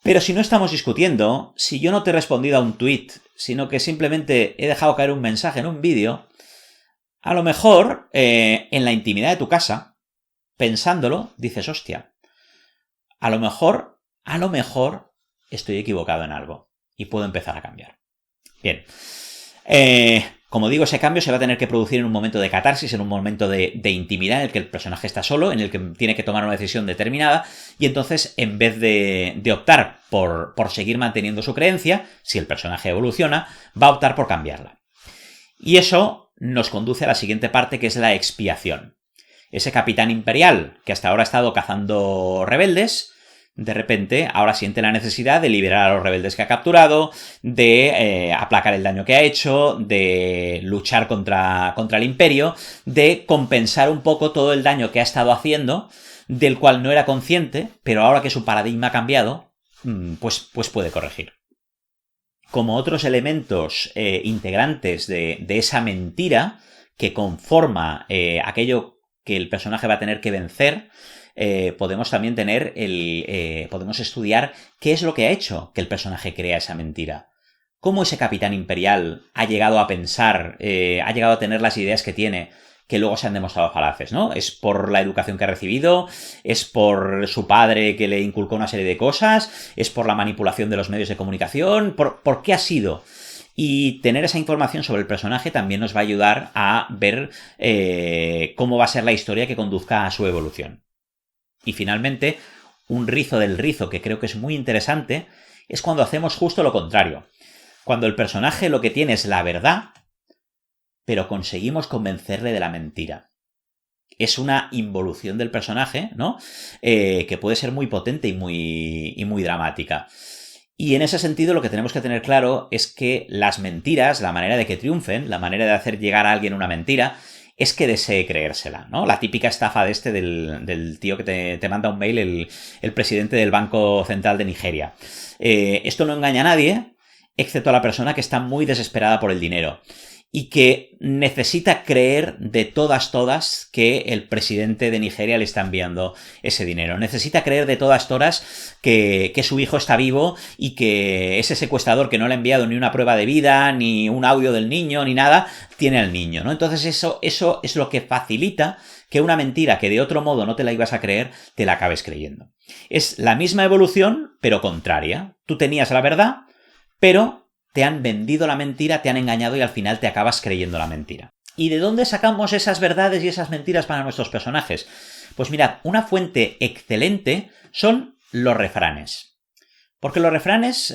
Pero si no estamos discutiendo, si yo no te he respondido a un tweet, sino que simplemente he dejado caer un mensaje en un vídeo, a lo mejor, en la intimidad de tu casa, pensándolo, dices, hostia, a lo mejor estoy equivocado en algo y puedo empezar a cambiar. Bien. Como digo, ese cambio se va a tener que producir en un momento de catarsis, en un momento de intimidad en el que el personaje está solo, en el que tiene que tomar una decisión determinada y entonces, en vez de optar por seguir manteniendo su creencia, si el personaje evoluciona, va a optar por cambiarla. Y eso nos conduce a la siguiente parte, que es la expiación. Ese capitán imperial que hasta ahora ha estado cazando rebeldes, de repente ahora siente la necesidad de liberar a los rebeldes que ha capturado, de aplacar el daño que ha hecho, de luchar contra el imperio, de compensar un poco todo el daño que ha estado haciendo, del cual no era consciente, pero ahora que su paradigma ha cambiado, pues puede corregir. Como otros elementos integrantes de esa mentira que conforma aquello que el personaje va a tener que vencer, podemos también podemos estudiar qué es lo que ha hecho que el personaje crea esa mentira. Cómo ese capitán imperial ha llegado a pensar, ha llegado a tener las ideas que tiene, que luego se han demostrado falaces, ¿no? Es por la educación que ha recibido, es por su padre que le inculcó una serie de cosas, es por la manipulación de los medios de comunicación, ¿por qué ha sido? Y tener esa información sobre el personaje también nos va a ayudar a ver cómo va a ser la historia que conduzca a su evolución. Y finalmente, un rizo del rizo que creo que es muy interesante es cuando hacemos justo lo contrario. Cuando el personaje lo que tiene es la verdad, pero conseguimos convencerle de la mentira. Es una involución del personaje, ¿no? Que puede ser muy potente y muy dramática. Y en ese sentido lo que tenemos que tener claro es que las mentiras, la manera de que triunfen, la manera de hacer llegar a alguien una mentira, es que desee creérsela, ¿no? La típica estafa del tío que te manda un mail, el presidente del Banco Central de Nigeria. Esto no engaña a nadie, excepto a la persona que está muy desesperada por el dinero y que necesita creer de todas que el presidente de Nigeria le está enviando ese dinero. Necesita creer de todas que su hijo está vivo y que ese secuestrador que no le ha enviado ni una prueba de vida, ni un audio del niño, ni nada, tiene al niño, ¿no? Entonces eso es lo que facilita que una mentira que de otro modo no te la ibas a creer, te la acabes creyendo. Es la misma evolución, pero contraria. Tú tenías la verdad, pero te han vendido la mentira, te han engañado y al final te acabas creyendo la mentira. ¿Y de dónde sacamos esas verdades y esas mentiras para nuestros personajes? Pues mirad, una fuente excelente son los refranes. Porque los refranes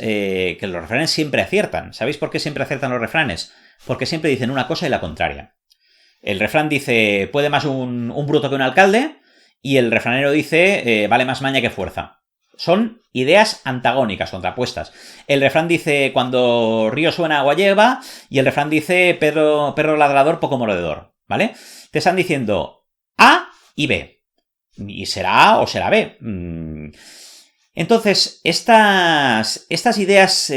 siempre aciertan. ¿Sabéis por qué siempre aciertan los refranes? Porque siempre dicen una cosa y la contraria. El refrán dice, puede más un bruto que un alcalde, y el refranero dice, vale más maña que fuerza. Son ideas antagónicas, contrapuestas. El refrán dice, cuando río suena agua lleva, y el refrán dice, perro ladrador, poco mordedor, ¿vale? Te están diciendo A y B. Y será A o será B. Entonces, estas ideas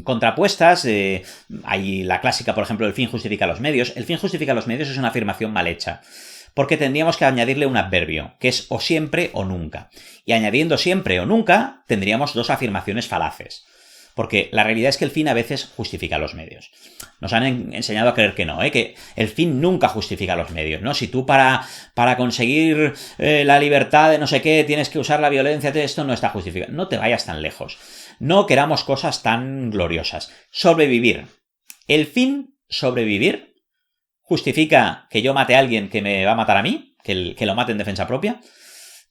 contrapuestas, hay la clásica, por ejemplo, el fin justifica los medios. El fin justifica los medios es una afirmación mal hecha, porque tendríamos que añadirle un adverbio, que es o siempre o nunca. Y añadiendo siempre o nunca, tendríamos dos afirmaciones falaces. Porque la realidad es que el fin a veces justifica los medios. Nos han enseñado a creer que no, que el fin nunca justifica los medios, ¿no? Si tú para conseguir la libertad de no sé qué tienes que usar la violencia, esto no está justificado. No te vayas tan lejos. No queramos cosas tan gloriosas. Sobrevivir. El fin, sobrevivir, justifica que yo mate a alguien que me va a matar a mí, que lo mate en defensa propia.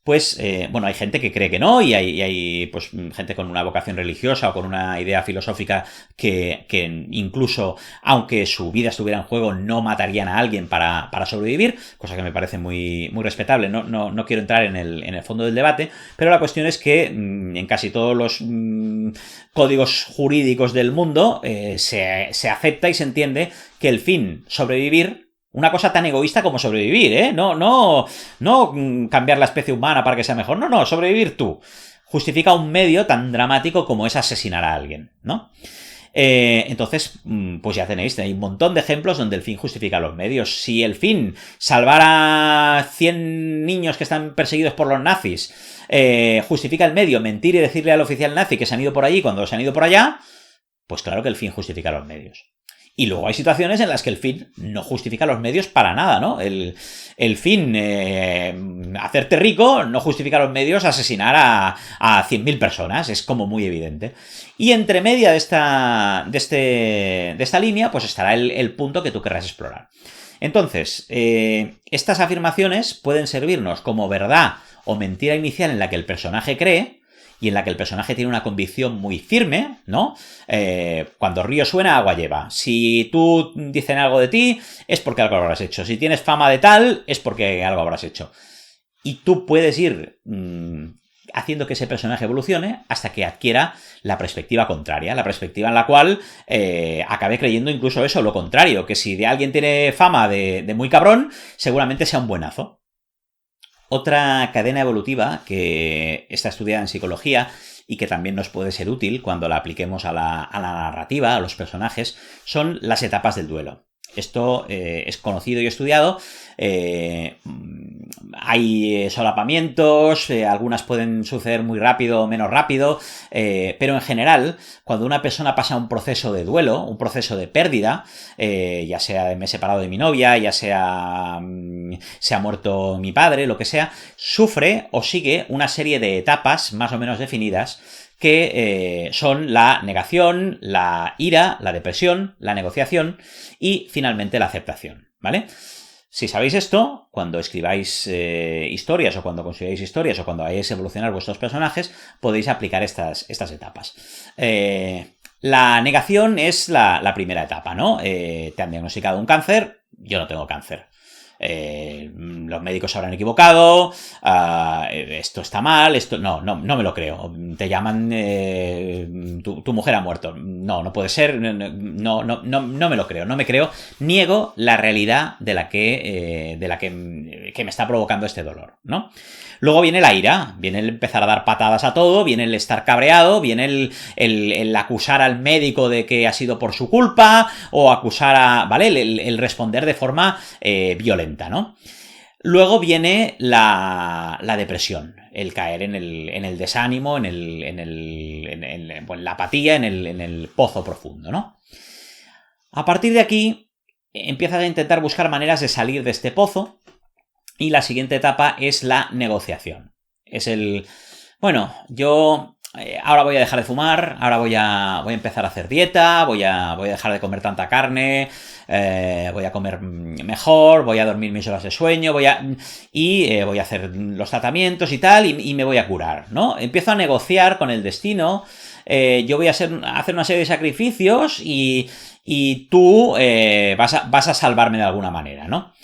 Pues, hay gente que cree que no, y hay pues, gente con una vocación religiosa o con una idea filosófica que incluso, aunque su vida estuviera en juego, no matarían a alguien para sobrevivir, cosa que me parece muy, muy respetable. No quiero entrar en el fondo del debate, pero la cuestión es que en casi todos los códigos jurídicos del mundo se acepta y se entiende que el fin, sobrevivir, una cosa tan egoísta como sobrevivir, ¿eh? No cambiar la especie humana para que sea mejor. No, sobrevivir tú. Justifica un medio tan dramático como es asesinar a alguien, ¿no? Entonces, pues ya tenéis, hay un montón de ejemplos donde el fin justifica los medios. Si el fin, salvar a 100 niños que están perseguidos por los nazis, justifica el medio, mentir y decirle al oficial nazi que se han ido por allí cuando se han ido por allá, pues claro que el fin justifica los medios. Y luego hay situaciones en las que el fin no justifica los medios para nada, ¿no? El fin, hacerte rico, no justifica los medios asesinar a 100.000 personas. Es como muy evidente. Y entre media de esta línea, pues estará el punto que tú querrás explorar. Entonces, estas afirmaciones pueden servirnos como verdad o mentira inicial en la que el personaje cree, y en la que el personaje tiene una convicción muy firme, ¿no? Cuando río suena, agua lleva. Si tú dicen algo de ti, es porque algo habrás hecho. Si tienes fama de tal, es porque algo habrás hecho. Y tú puedes ir haciendo que ese personaje evolucione hasta que adquiera la perspectiva contraria, la perspectiva en la cual acabe creyendo incluso eso, lo contrario, que si de alguien tiene fama de muy cabrón, seguramente sea un buenazo. Otra cadena evolutiva que está estudiada en psicología y que también nos puede ser útil cuando la apliquemos a la narrativa, a los personajes, son las etapas del duelo. Esto es conocido y estudiado. Hay solapamientos, algunas pueden suceder muy rápido o menos rápido, pero en general, cuando una persona pasa un proceso de duelo, un proceso de pérdida, ya sea me he separado de mi novia, ya sea se ha muerto mi padre, lo que sea, sufre o sigue una serie de etapas más o menos definidas que son la negación, la ira, la depresión, la negociación y finalmente la aceptación, ¿vale? Si sabéis esto, cuando escribáis historias o cuando construyáis historias o cuando vayáis a evolucionar vuestros personajes, podéis aplicar estas etapas. La negación es la primera etapa, ¿no? Te han diagnosticado un cáncer, yo no tengo cáncer. Los médicos se habrán equivocado, esto está mal, esto no me lo creo. Te llaman, tu mujer ha muerto. No puede ser, no me lo creo, no me creo. Niego la realidad de la que me está provocando este dolor, ¿no? Luego viene la ira, viene el empezar a dar patadas a todo, viene el estar cabreado, viene el acusar al médico de que ha sido por su culpa, o acusar a, ¿vale? El responder de forma violenta, ¿no? Luego viene la depresión, el caer en el desánimo, en la apatía, en el pozo profundo, ¿no? A partir de aquí, empiezas a intentar buscar maneras de salir de este pozo. Y la siguiente etapa es la negociación. Es bueno, yo ahora voy a dejar de fumar, ahora voy a empezar a hacer dieta, voy a dejar de comer tanta carne, voy a comer mejor, voy a dormir mis horas de sueño, voy a hacer los tratamientos y tal, y me voy a curar, ¿no? Empiezo a negociar con el destino, yo voy a hacer una serie de sacrificios y tú vas a salvarme de alguna manera, ¿no?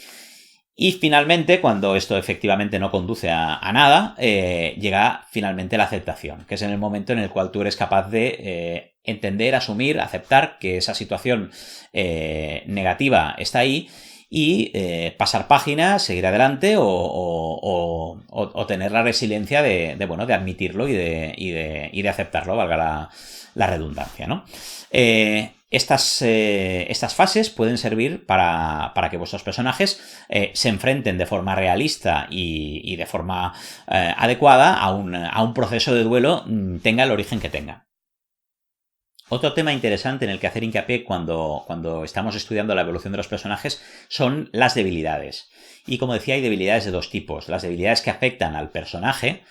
Y finalmente, cuando esto efectivamente no conduce a nada, llega finalmente la aceptación, que es en el momento en el cual tú eres capaz de entender, asumir, aceptar que esa situación negativa está ahí y pasar páginas, seguir adelante o tener la resiliencia de admitirlo y de aceptarlo, valga la redundancia, ¿no? Estas fases pueden servir para que vuestros personajes se enfrenten de forma realista y de forma adecuada a un proceso de duelo, tenga el origen que tenga. Otro tema interesante en el que hacer hincapié cuando estamos estudiando la evolución de los personajes son las debilidades. Y como decía, hay debilidades de dos tipos. Las debilidades que afectan al personaje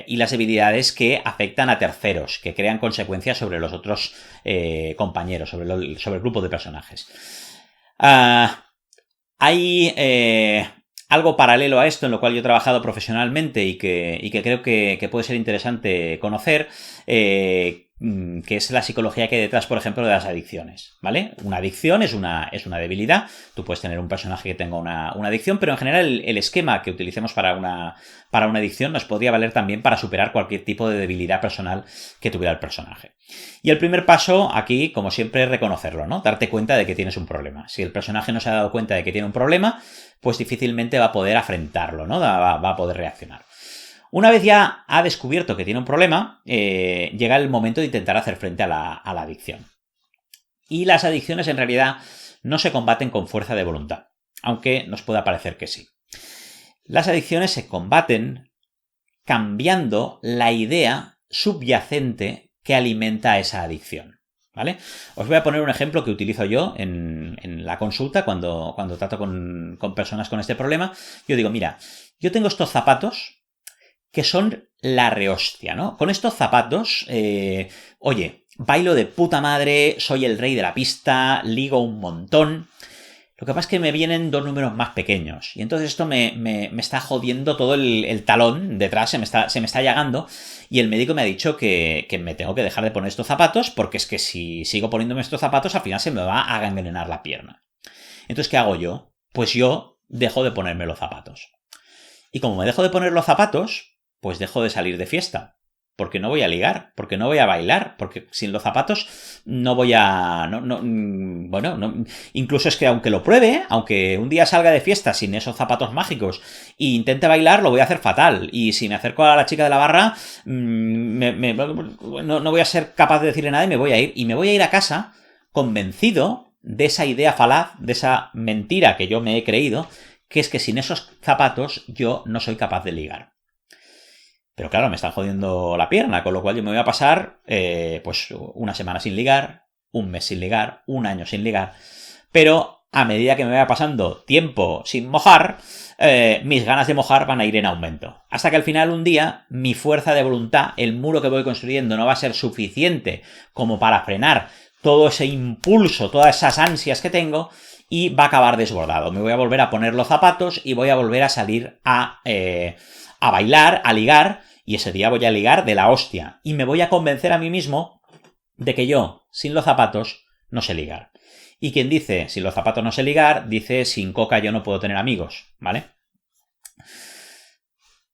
y las debilidades que afectan a terceros, que crean consecuencias sobre los otros compañeros, sobre el grupo de personajes. Hay algo paralelo a esto en lo cual yo he trabajado profesionalmente y que creo que puede ser interesante conocer, que es la psicología que hay detrás, por ejemplo, de las adicciones, ¿vale? Una adicción es una debilidad. Tú puedes tener un personaje que tenga una adicción, pero en general el esquema que utilicemos para una adicción nos podría valer también para superar cualquier tipo de debilidad personal que tuviera el personaje. Y el primer paso aquí, como siempre, es reconocerlo, ¿no? Darte cuenta de que tienes un problema. Si el personaje no se ha dado cuenta de que tiene un problema, pues difícilmente va a poder afrontarlo, ¿no? Va a poder reaccionar. Una vez ya ha descubierto que tiene un problema, llega el momento de intentar hacer frente a la adicción. Y las adicciones en realidad no se combaten con fuerza de voluntad, aunque nos pueda parecer que sí. Las adicciones se combaten cambiando la idea subyacente que alimenta esa adicción, ¿vale? Os voy a poner un ejemplo que utilizo yo en la consulta cuando trato con personas con este problema. Yo digo, mira, yo tengo estos zapatos que son la rehostia, ¿no? Con estos zapatos, oye, bailo de puta madre, soy el rey de la pista, ligo un montón, Lo que pasa es que me vienen 2 números más pequeños. Y entonces esto me está jodiendo todo el talón detrás, se me está llagando. Y el médico me ha dicho que me tengo que dejar de poner estos zapatos, porque es que si sigo poniéndome estos zapatos, al final se me va a gangrenar la pierna. Entonces, ¿qué hago yo? Pues yo dejo de ponerme los zapatos. Y como me dejo de poner los zapatos, pues dejo de salir de fiesta. Porque no voy a ligar, porque no voy a bailar, porque sin los zapatos no voy a... incluso es que aunque lo pruebe, aunque un día salga de fiesta sin esos zapatos mágicos e intente bailar, lo voy a hacer fatal. Y si me acerco a la chica de la barra, no voy a ser capaz de decirle nada y me voy a ir. Y me voy a ir a casa convencido de esa idea falaz, de esa mentira que yo me he creído, que es que sin esos zapatos yo no soy capaz de ligar. Pero claro, me están jodiendo la pierna, con lo cual yo me voy a pasar pues una semana sin ligar, un mes sin ligar, un año sin ligar. Pero a medida que me vaya pasando tiempo sin mojar, mis ganas de mojar van a ir en aumento. Hasta que al final un día mi fuerza de voluntad, el muro que voy construyendo, no va a ser suficiente como para frenar todo ese impulso, todas esas ansias que tengo, y va a acabar desbordado. Me voy a volver a poner los zapatos y voy a volver a salir a bailar, a ligar. Y ese día voy a ligar de la hostia. Y me voy a convencer a mí mismo de que yo, sin los zapatos, no sé ligar. Y quien dice, sin los zapatos no sé ligar, dice, sin coca yo no puedo tener amigos, ¿vale?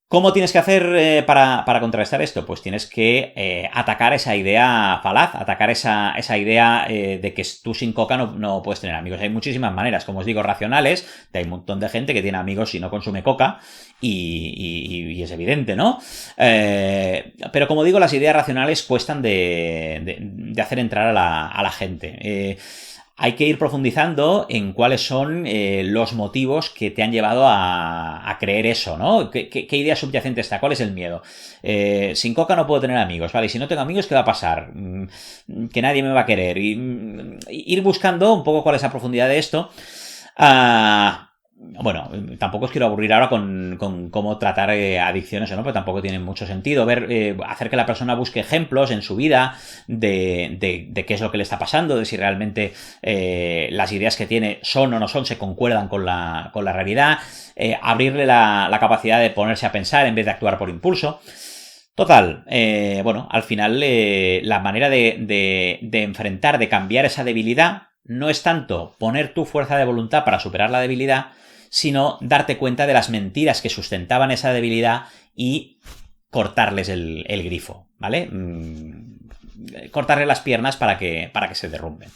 ¿Cómo tienes que hacer para contrarrestar esto? Pues tienes que atacar esa idea falaz, atacar esa idea de que tú sin coca no puedes tener amigos. Hay muchísimas maneras, como os digo, racionales. Hay un montón de gente que tiene amigos si no consume coca y es evidente, ¿no? Pero como digo, las ideas racionales cuestan de hacer entrar a la gente. Hay que ir profundizando en cuáles son los motivos que te han llevado a creer eso, ¿no? ¿Qué idea subyacente está? ¿Cuál es el miedo? Sin coca no puedo tener amigos, ¿vale? Y si no tengo amigos, ¿qué va a pasar? Que nadie me va a querer. Ir buscando un poco cuál es la profundidad de esto. Bueno, tampoco os quiero aburrir ahora con cómo tratar adicciones o no, pero tampoco tiene mucho sentido hacer que la persona busque ejemplos en su vida de qué es lo que le está pasando, de si realmente las ideas que tiene son o no son, se concuerdan con la realidad, abrirle la capacidad de ponerse a pensar en vez de actuar por impulso. Total, bueno, al final la manera de enfrentar, de cambiar esa debilidad, no es tanto poner tu fuerza de voluntad para superar la debilidad, sino darte cuenta de las mentiras que sustentaban esa debilidad y cortarles el grifo, ¿vale? Cortarle las piernas para que se derrumben.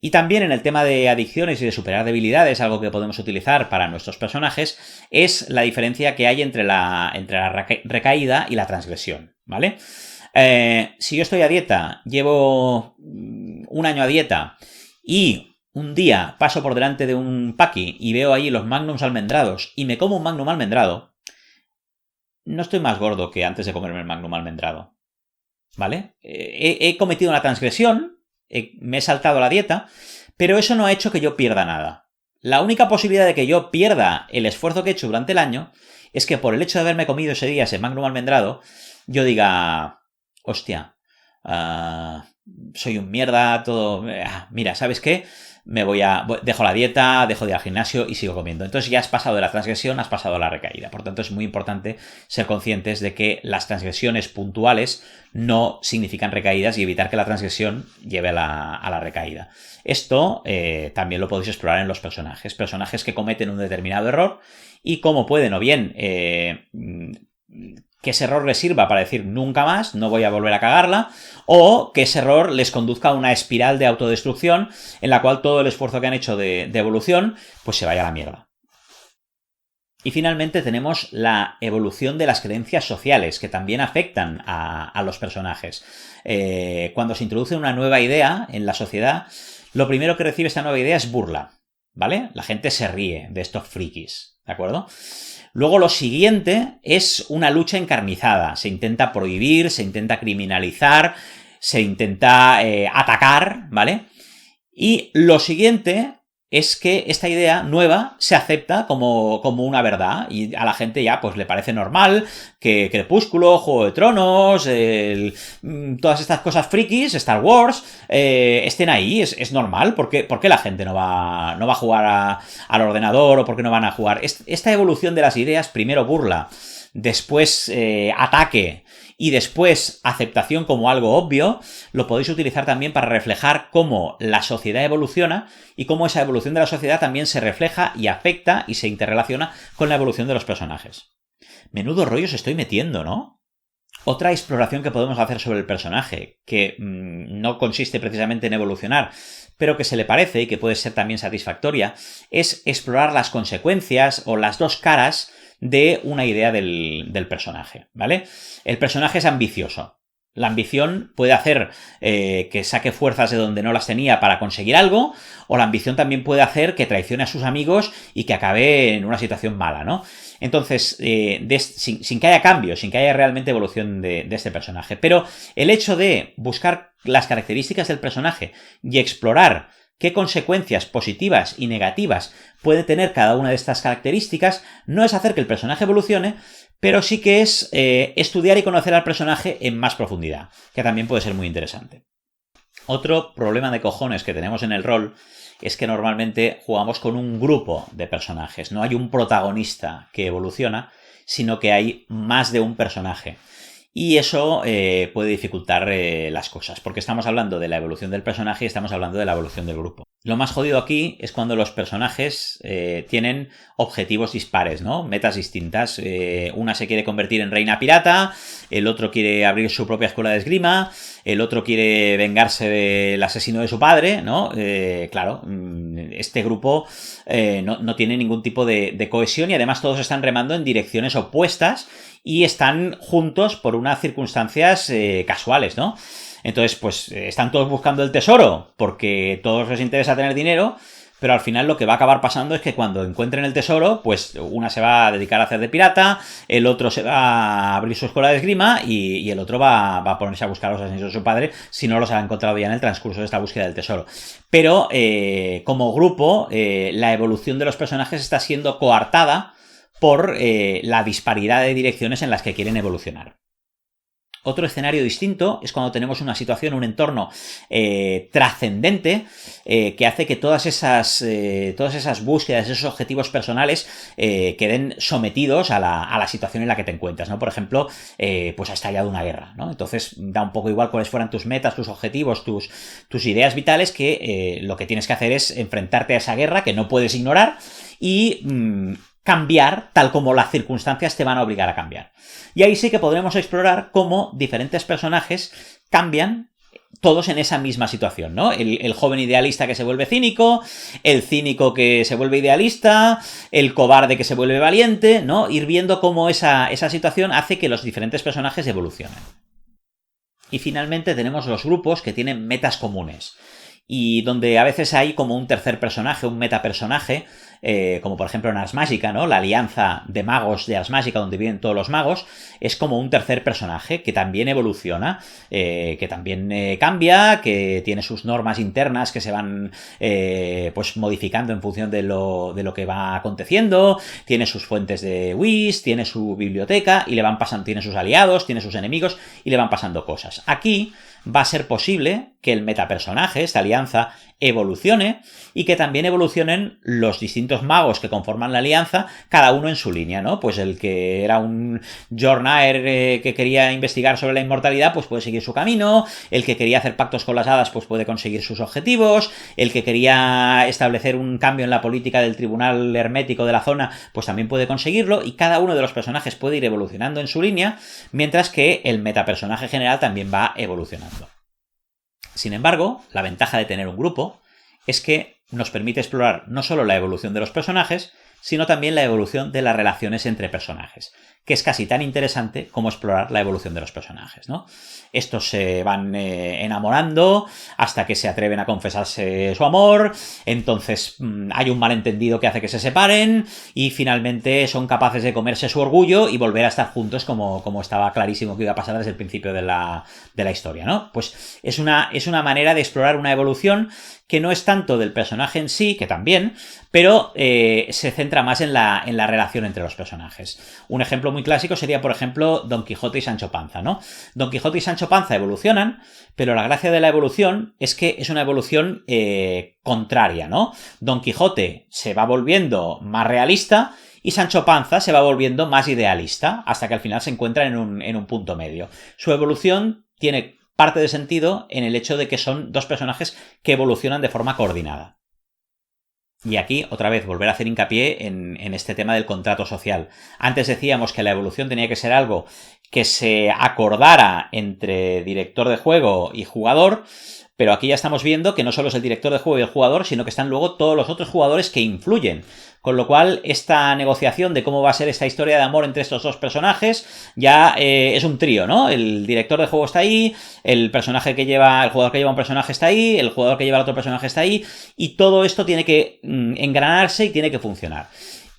Y también en el tema de adicciones y de superar debilidades, algo que podemos utilizar para nuestros personajes, es la diferencia que hay entre la recaída y la transgresión, ¿vale? Si yo estoy a dieta, llevo un año a dieta y un día paso por delante de un paqui y veo ahí los magnums almendrados y me como un magnum almendrado, no estoy más gordo que antes de comerme el magnum almendrado, ¿vale? He cometido una transgresión, me he saltado la dieta, pero eso no ha hecho que yo pierda nada. La única posibilidad de que yo pierda el esfuerzo que he hecho durante el año es que por el hecho de haberme comido ese día ese magnum almendrado, yo diga, hostia, soy un mierda, todo... mira, ¿sabes qué? Dejo la dieta, dejo de ir al gimnasio y sigo comiendo. Entonces ya has pasado de la transgresión, has pasado a la recaída. Por tanto, es muy importante ser conscientes de que las transgresiones puntuales no significan recaídas y evitar que la transgresión lleve a la recaída. Esto también lo podéis explorar en los personajes. Personajes que cometen un determinado error y cómo pueden o bien... que ese error les sirva para decir nunca más, no voy a volver a cagarla, o que ese error les conduzca a una espiral de autodestrucción en la cual todo el esfuerzo que han hecho de evolución pues se vaya a la mierda. Y finalmente tenemos la evolución de las creencias sociales, que también afectan a los personajes. Cuando se introduce una nueva idea en la sociedad, lo primero que recibe esta nueva idea es burla, ¿vale? La gente se ríe de estos frikis, ¿de acuerdo? Luego lo siguiente es una lucha encarnizada. Se intenta prohibir, se intenta criminalizar, se intenta atacar, ¿vale? Y lo siguiente es que esta idea nueva se acepta como una verdad y a la gente ya pues le parece normal que Crepúsculo, Juego de Tronos, todas estas cosas frikis, Star Wars, estén ahí, es normal. ¿Por qué la gente no va a jugar al ordenador o por qué no van a jugar? Esta evolución de las ideas, primero burla, después ataque y después aceptación como algo obvio, lo podéis utilizar también para reflejar cómo la sociedad evoluciona y cómo esa evolución de la sociedad también se refleja y afecta y se interrelaciona con la evolución de los personajes. Menudo rollo se estoy metiendo, ¿no? Otra exploración que podemos hacer sobre el personaje, que no consiste precisamente en evolucionar, pero que se le parece y que puede ser también satisfactoria, es explorar las consecuencias o las dos caras de una idea del personaje, ¿vale? El personaje es ambicioso. La ambición puede hacer que saque fuerzas de donde no las tenía para conseguir algo, o la ambición también puede hacer que traicione a sus amigos y que acabe en una situación mala, ¿no? Entonces, sin que haya cambio, sin que haya realmente evolución de este personaje. Pero el hecho de buscar las características del personaje y explorar qué consecuencias positivas y negativas puede tener cada una de estas características no es hacer que el personaje evolucione, pero sí que es estudiar y conocer al personaje en más profundidad, que también puede ser muy interesante. Otro problema de cojones que tenemos en el rol es que normalmente jugamos con un grupo de personajes. No hay un protagonista que evoluciona, sino que hay más de un personaje. Y eso puede dificultar las cosas, porque estamos hablando de la evolución del personaje y estamos hablando de la evolución del grupo. Lo más jodido aquí es cuando los personajes tienen objetivos dispares, ¿no? Metas distintas. Una se quiere convertir en reina pirata, el otro quiere abrir su propia escuela de esgrima, el otro quiere vengarse del asesino de su padre, ¿no? Claro, este grupo no tiene ningún tipo de cohesión y además todos están remando en direcciones opuestas y están juntos por unas circunstancias casuales, ¿no? Entonces, pues están todos buscando el tesoro porque a todos les interesa tener dinero, pero al final lo que va a acabar pasando es que cuando encuentren el tesoro, pues una se va a dedicar a hacer de pirata, el otro se va a abrir su escuela de esgrima y el otro va a ponerse a buscar a los asesinos de su padre si no los ha encontrado ya en el transcurso de esta búsqueda del tesoro. Pero como grupo, la evolución de los personajes está siendo coartada por la disparidad de direcciones en las que quieren evolucionar. Otro escenario distinto es cuando tenemos una situación, un entorno trascendente que hace que todas esas búsquedas, esos objetivos personales queden sometidos a la situación en la que te encuentras, ¿no? Por ejemplo, pues ha estallado una guerra, ¿no? Entonces da un poco igual cuáles fueran tus metas, tus objetivos, tus ideas vitales, que lo que tienes que hacer es enfrentarte a esa guerra que no puedes ignorar y cambiar tal como las circunstancias te van a obligar a cambiar. Y ahí sí que podremos explorar cómo diferentes personajes cambian todos en esa misma situación, ¿no? El joven idealista que se vuelve cínico, el cínico que se vuelve idealista, el cobarde que se vuelve valiente, ¿no? Ir viendo cómo esa situación hace que los diferentes personajes evolucionen. Y finalmente tenemos los grupos que tienen metas comunes y donde a veces hay como un tercer personaje, un metapersonaje, como por ejemplo en Ars Magica, ¿no? La alianza de magos de Ars Magica, donde viven todos los magos, es como un tercer personaje que también evoluciona, que también cambia, que tiene sus normas internas que se van pues modificando en función de lo que va aconteciendo, tiene sus fuentes de Whis, tiene su biblioteca y le van pasando, tiene sus aliados, tiene sus enemigos y le van pasando cosas. Aquí va a ser posible que el metapersonaje, esta alianza, evolucione y que también evolucionen los distintos magos que conforman la alianza, cada uno en su línea, ¿no? Pues el que era un Jornaer que quería investigar sobre la inmortalidad, pues puede seguir su camino, el que quería hacer pactos con las hadas, pues puede conseguir sus objetivos, el que quería establecer un cambio en la política del tribunal hermético de la zona, pues también puede conseguirlo, y cada uno de los personajes puede ir evolucionando en su línea, mientras que el metapersonaje general también va evolucionando. Sin embargo, la ventaja de tener un grupo es que nos permite explorar no solo la evolución de los personajes, sino también la evolución de las relaciones entre personajes. que es casi tan interesante como explorar la evolución de los personajes, ¿no? Estos se van enamorando hasta que se atreven a confesarse su amor, entonces hay un malentendido que hace que se separen y finalmente son capaces de comerse su orgullo y volver a estar juntos como estaba clarísimo que iba a pasar desde el principio de la historia, ¿no? Pues es una manera de explorar una evolución que no es tanto del personaje en sí, que también, pero se centra más en la relación entre los personajes. Un ejemplo muy clásico sería, por ejemplo, Don Quijote y Sancho Panza, ¿no? Don Quijote y Sancho Panza evolucionan, pero la gracia de la evolución es que es una evolución contraria, ¿no? Don Quijote se va volviendo más realista y Sancho Panza se va volviendo más idealista, hasta que al final se encuentran en un punto medio. Su evolución tiene parte de sentido en el hecho de que son dos personajes que evolucionan de forma coordinada. Y aquí, otra vez, volver a hacer hincapié en este tema del contrato social. Antes decíamos que la evolución tenía que ser algo que se acordara entre director de juego y jugador, pero aquí ya estamos viendo que no solo es el director de juego y el jugador, sino que están luego todos los otros jugadores que influyen. Con lo cual, esta negociación de cómo va a ser esta historia de amor entre estos dos personajes ya es un trío, ¿no? El director de juego está ahí, el jugador que lleva un personaje está ahí, el jugador que lleva el otro personaje está ahí, y todo esto tiene que engranarse y tiene que funcionar.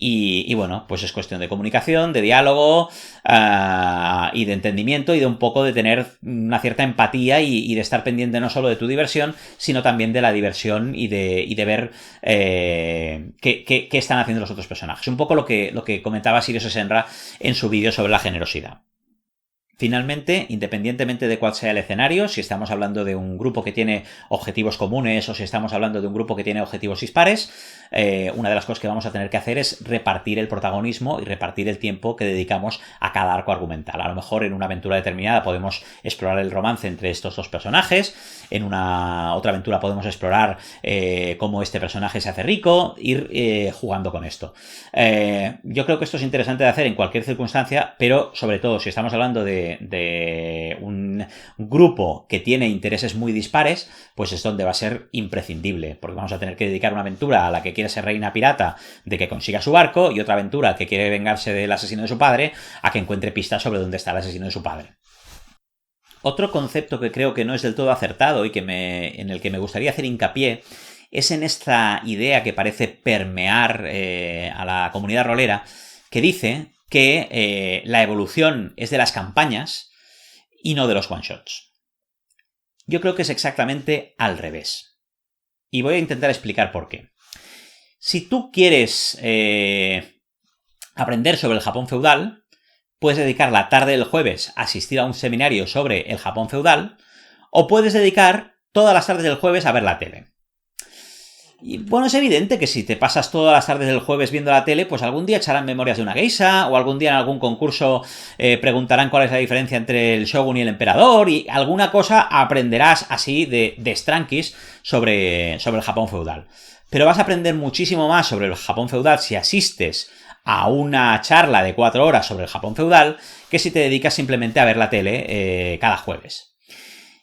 Y bueno, pues es cuestión de comunicación, de diálogo y de entendimiento y de un poco de tener una cierta empatía y de estar pendiente no solo de tu diversión, sino también de la diversión y de ver qué están haciendo los otros personajes. Un poco lo que comentaba Sirius Senra en su vídeo sobre la generosidad. Finalmente, independientemente de cuál sea el escenario, si estamos hablando de un grupo que tiene objetivos comunes o si estamos hablando de un grupo que tiene objetivos dispares, una de las cosas que vamos a tener que hacer es repartir el protagonismo y repartir el tiempo que dedicamos a cada arco argumental. A lo mejor en una aventura determinada podemos explorar el romance entre estos dos personajes, en una otra aventura podemos explorar cómo este personaje se hace rico, ir jugando con esto. Yo creo que esto es interesante de hacer en cualquier circunstancia, pero sobre todo si estamos hablando de un grupo que tiene intereses muy dispares, pues es donde va a ser imprescindible, porque vamos a tener que dedicar una aventura a la que quiere ser reina pirata de que consiga su barco y otra aventura que quiere vengarse del asesino de su padre a que encuentre pistas sobre dónde está el asesino de su padre. Otro concepto que creo que no es del todo acertado y en el que me gustaría hacer hincapié es en esta idea que parece permear a la comunidad rolera, que dice que la evolución es de las campañas y no de los one-shots. Yo creo que es exactamente al revés. Y voy a intentar explicar por qué. Si tú quieres aprender sobre el Japón feudal, puedes dedicar la tarde del jueves a asistir a un seminario sobre el Japón feudal, o puedes dedicar todas las tardes del jueves a ver la tele. Y bueno, es evidente que si te pasas todas las tardes del jueves viendo la tele, pues algún día echarán Memorias de una geisha, o algún día en algún concurso preguntarán cuál es la diferencia entre el shogun y el emperador, y alguna cosa aprenderás así de estranquis sobre el Japón feudal. Pero vas a aprender muchísimo más sobre el Japón feudal si asistes a una charla de 4 horas sobre el Japón feudal que si te dedicas simplemente a ver la tele cada jueves.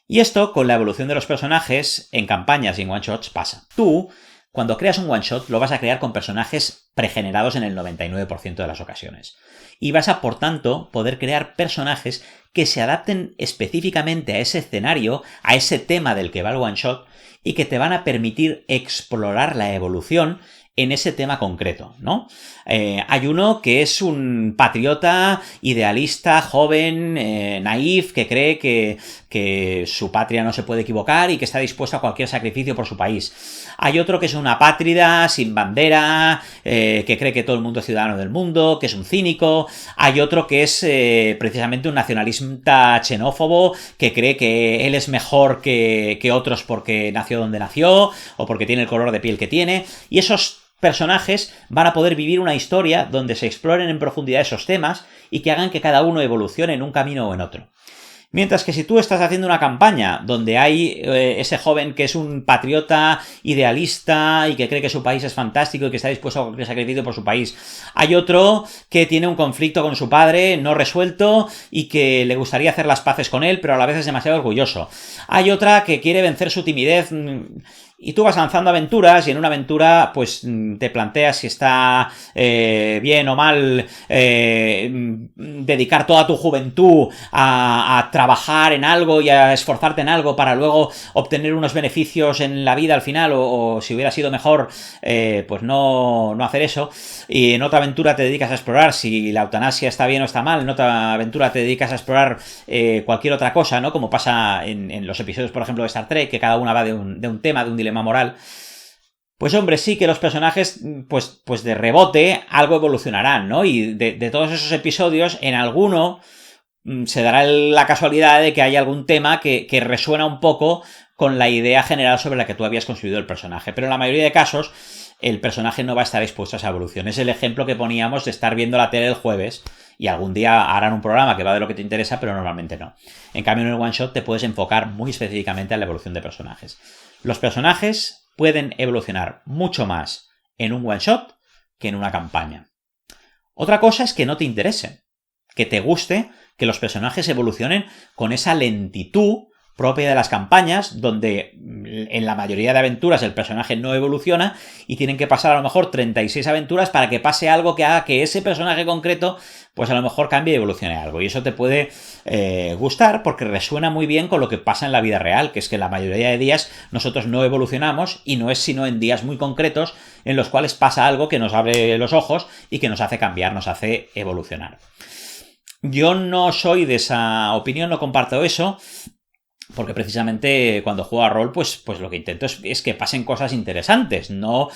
Y esto, con la evolución de los personajes, en campañas y en one-shots pasa. Tú, cuando creas un one-shot, lo vas a crear con personajes pregenerados en el 99% de las ocasiones. Y vas a, por tanto, poder crear personajes que se adapten específicamente a ese escenario, a ese tema del que va el one-shot, y que te van a permitir explorar la evolución en ese tema concreto, ¿no? Hay uno que es un patriota, idealista, joven, naif, que cree que su patria no se puede equivocar y que está dispuesto a cualquier sacrificio por su país. Hay otro que es una apátrida, sin bandera, que cree que todo el mundo es ciudadano del mundo, que es un cínico. Hay otro que es precisamente un nacionalista xenófobo, que cree que él es mejor que otros porque nació donde nació o porque tiene el color de piel que tiene. Y esos personajes van a poder vivir una historia donde se exploren en profundidad esos temas y que hagan que cada uno evolucione en un camino o en otro. Mientras que si tú estás haciendo una campaña donde hay ese joven que es un patriota idealista y que cree que su país es fantástico y que está dispuesto a cualquier sacrificio por su país, hay otro que tiene un conflicto con su padre no resuelto y que le gustaría hacer las paces con él, pero a la vez es demasiado orgulloso. Hay otra que quiere vencer su timidez. y tú vas lanzando aventuras y en una aventura pues te planteas si está bien o mal dedicar toda tu juventud a trabajar en algo y a esforzarte en algo para luego obtener unos beneficios en la vida al final o si hubiera sido mejor pues no hacer eso. Y en otra aventura te dedicas a explorar si la eutanasia está bien o está mal. En otra aventura te dedicas a explorar cualquier otra cosa, ¿no? Como pasa en los episodios, por ejemplo, de Star Trek, que cada una va de un tema, de un dilema moral. Pues hombre, sí que los personajes, pues de rebote, algo evolucionarán, ¿no? Y de todos esos episodios, en alguno se dará la casualidad de que haya algún tema que resuena un poco con la idea general sobre la que tú habías construido el personaje. Pero en la mayoría de casos, el personaje no va a estar expuesto a esa evolución. Es el ejemplo que poníamos de estar viendo la tele el jueves y algún día harán un programa que va de lo que te interesa, pero normalmente no. En cambio, en el one shot te puedes enfocar muy específicamente a la evolución de personajes. Los personajes pueden evolucionar mucho más en un one shot que en una campaña. Otra cosa es que no te interese, que te guste que los personajes evolucionen con esa lentitud propia de las campañas, donde en la mayoría de aventuras el personaje no evoluciona y tienen que pasar a lo mejor 36 aventuras para que pase algo que haga que ese personaje concreto pues a lo mejor cambie y evolucione algo. Y eso te puede gustar porque resuena muy bien con lo que pasa en la vida real, que es que la mayoría de días nosotros no evolucionamos y no es sino en días muy concretos en los cuales pasa algo que nos abre los ojos y que nos hace cambiar, nos hace evolucionar. Yo no soy de esa opinión, no comparto eso, porque precisamente cuando juego a rol, pues lo que intento es que pasen cosas interesantes, no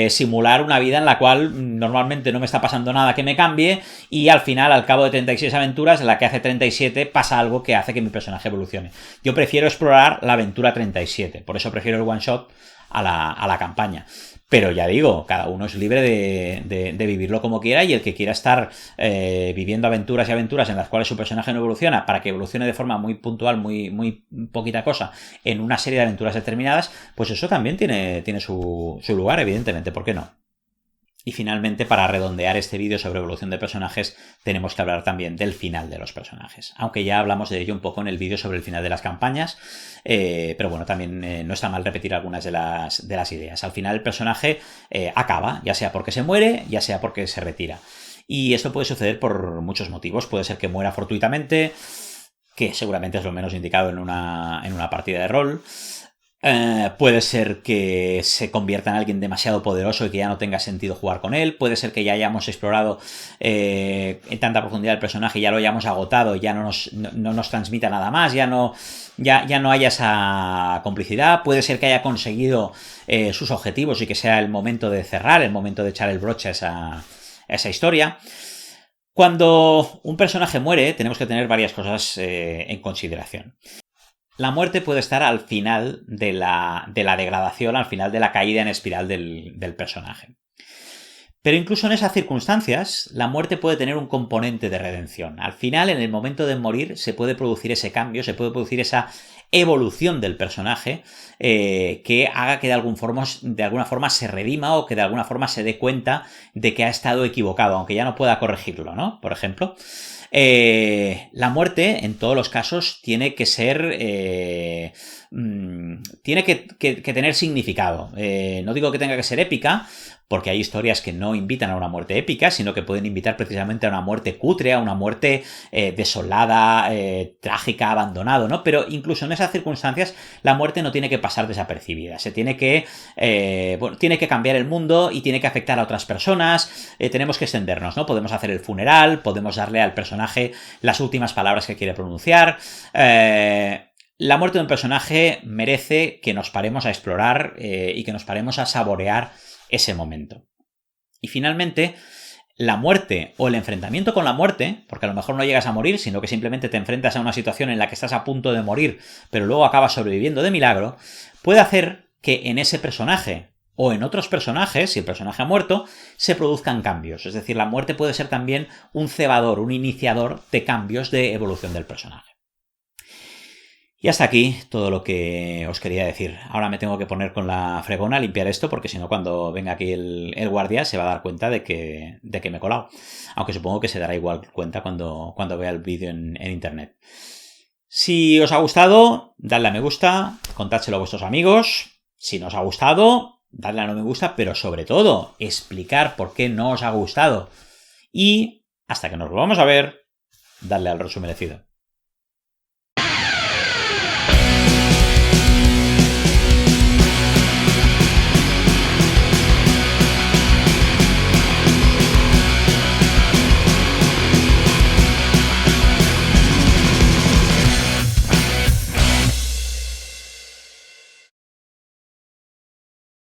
simular una vida en la cual normalmente no me está pasando nada que me cambie y al final, al cabo de 36 aventuras, en la que hace 37 pasa algo que hace que mi personaje evolucione. Yo prefiero explorar la aventura 37, por eso prefiero el one shot a la campaña. Pero ya digo, cada uno es libre de vivirlo como quiera y el que quiera estar viviendo aventuras y aventuras en las cuales su personaje no evoluciona para que evolucione de forma muy puntual, muy poquita cosa en una serie de aventuras determinadas, pues eso también tiene su lugar, evidentemente, ¿por qué no? Y finalmente, para redondear este vídeo sobre evolución de personajes, tenemos que hablar también del final de los personajes. Aunque ya hablamos de ello un poco en el vídeo sobre el final de las campañas, pero bueno, también no está mal repetir algunas de las ideas. Al final el personaje acaba, ya sea porque se muere, ya sea porque se retira. Y esto puede suceder por muchos motivos. Puede ser que muera fortuitamente, que seguramente es lo menos indicado en una partida de rol. Puede ser que se convierta en alguien demasiado poderoso y que ya no tenga sentido jugar con él. Puede ser que ya hayamos explorado en tanta profundidad el personaje y ya lo hayamos agotado y ya no nos transmita nada más, ya no haya esa complicidad. Puede ser que haya conseguido sus objetivos y que sea el momento de cerrar, el momento de echar el broche a esa historia. Cuando un personaje muere, tenemos que tener varias cosas en consideración. La muerte puede estar al final de la degradación, al final de la caída en espiral del personaje. Pero incluso en esas circunstancias, la muerte puede tener un componente de redención. Al final, en el momento de morir, se puede producir ese cambio, se puede producir esa evolución del personaje que haga que de alguna forma se redima o que de alguna forma se dé cuenta de que ha estado equivocado, aunque ya no pueda corregirlo, ¿no? Por ejemplo, la muerte, en todos los casos, tiene que ser... tiene que tener significado. No digo que tenga que ser épica, porque hay historias que no invitan a una muerte épica, sino que pueden invitar precisamente a una muerte cutre, a una muerte desolada, trágica, abandonado, ¿no? Pero incluso en esas circunstancias la muerte no tiene que pasar desapercibida. Se tiene que tiene que cambiar el mundo y tiene que afectar a otras personas. Tenemos que extendernos, ¿no? Podemos hacer el funeral, podemos darle al personaje las últimas palabras que quiere pronunciar. La muerte de un personaje merece que nos paremos a explorar y que nos paremos a saborear ese momento. Y finalmente, la muerte o el enfrentamiento con la muerte, porque a lo mejor no llegas a morir, sino que simplemente te enfrentas a una situación en la que estás a punto de morir, pero luego acabas sobreviviendo de milagro, puede hacer que en ese personaje o en otros personajes, si el personaje ha muerto, se produzcan cambios. Es decir, la muerte puede ser también un cebador, un iniciador de cambios de evolución del personaje. Y hasta aquí todo lo que os quería decir. Ahora me tengo que poner con la fregona a limpiar esto, porque si no, cuando venga aquí el guardia se va a dar cuenta de que me he colado. Aunque supongo que se dará igual cuenta cuando vea el vídeo en internet. Si os ha gustado, dadle a me gusta, contádselo a vuestros amigos. Si no os ha gustado, darle a no me gusta, pero sobre todo, explicar por qué no os ha gustado. Y hasta que nos volvamos a ver, darle al resumen merecido.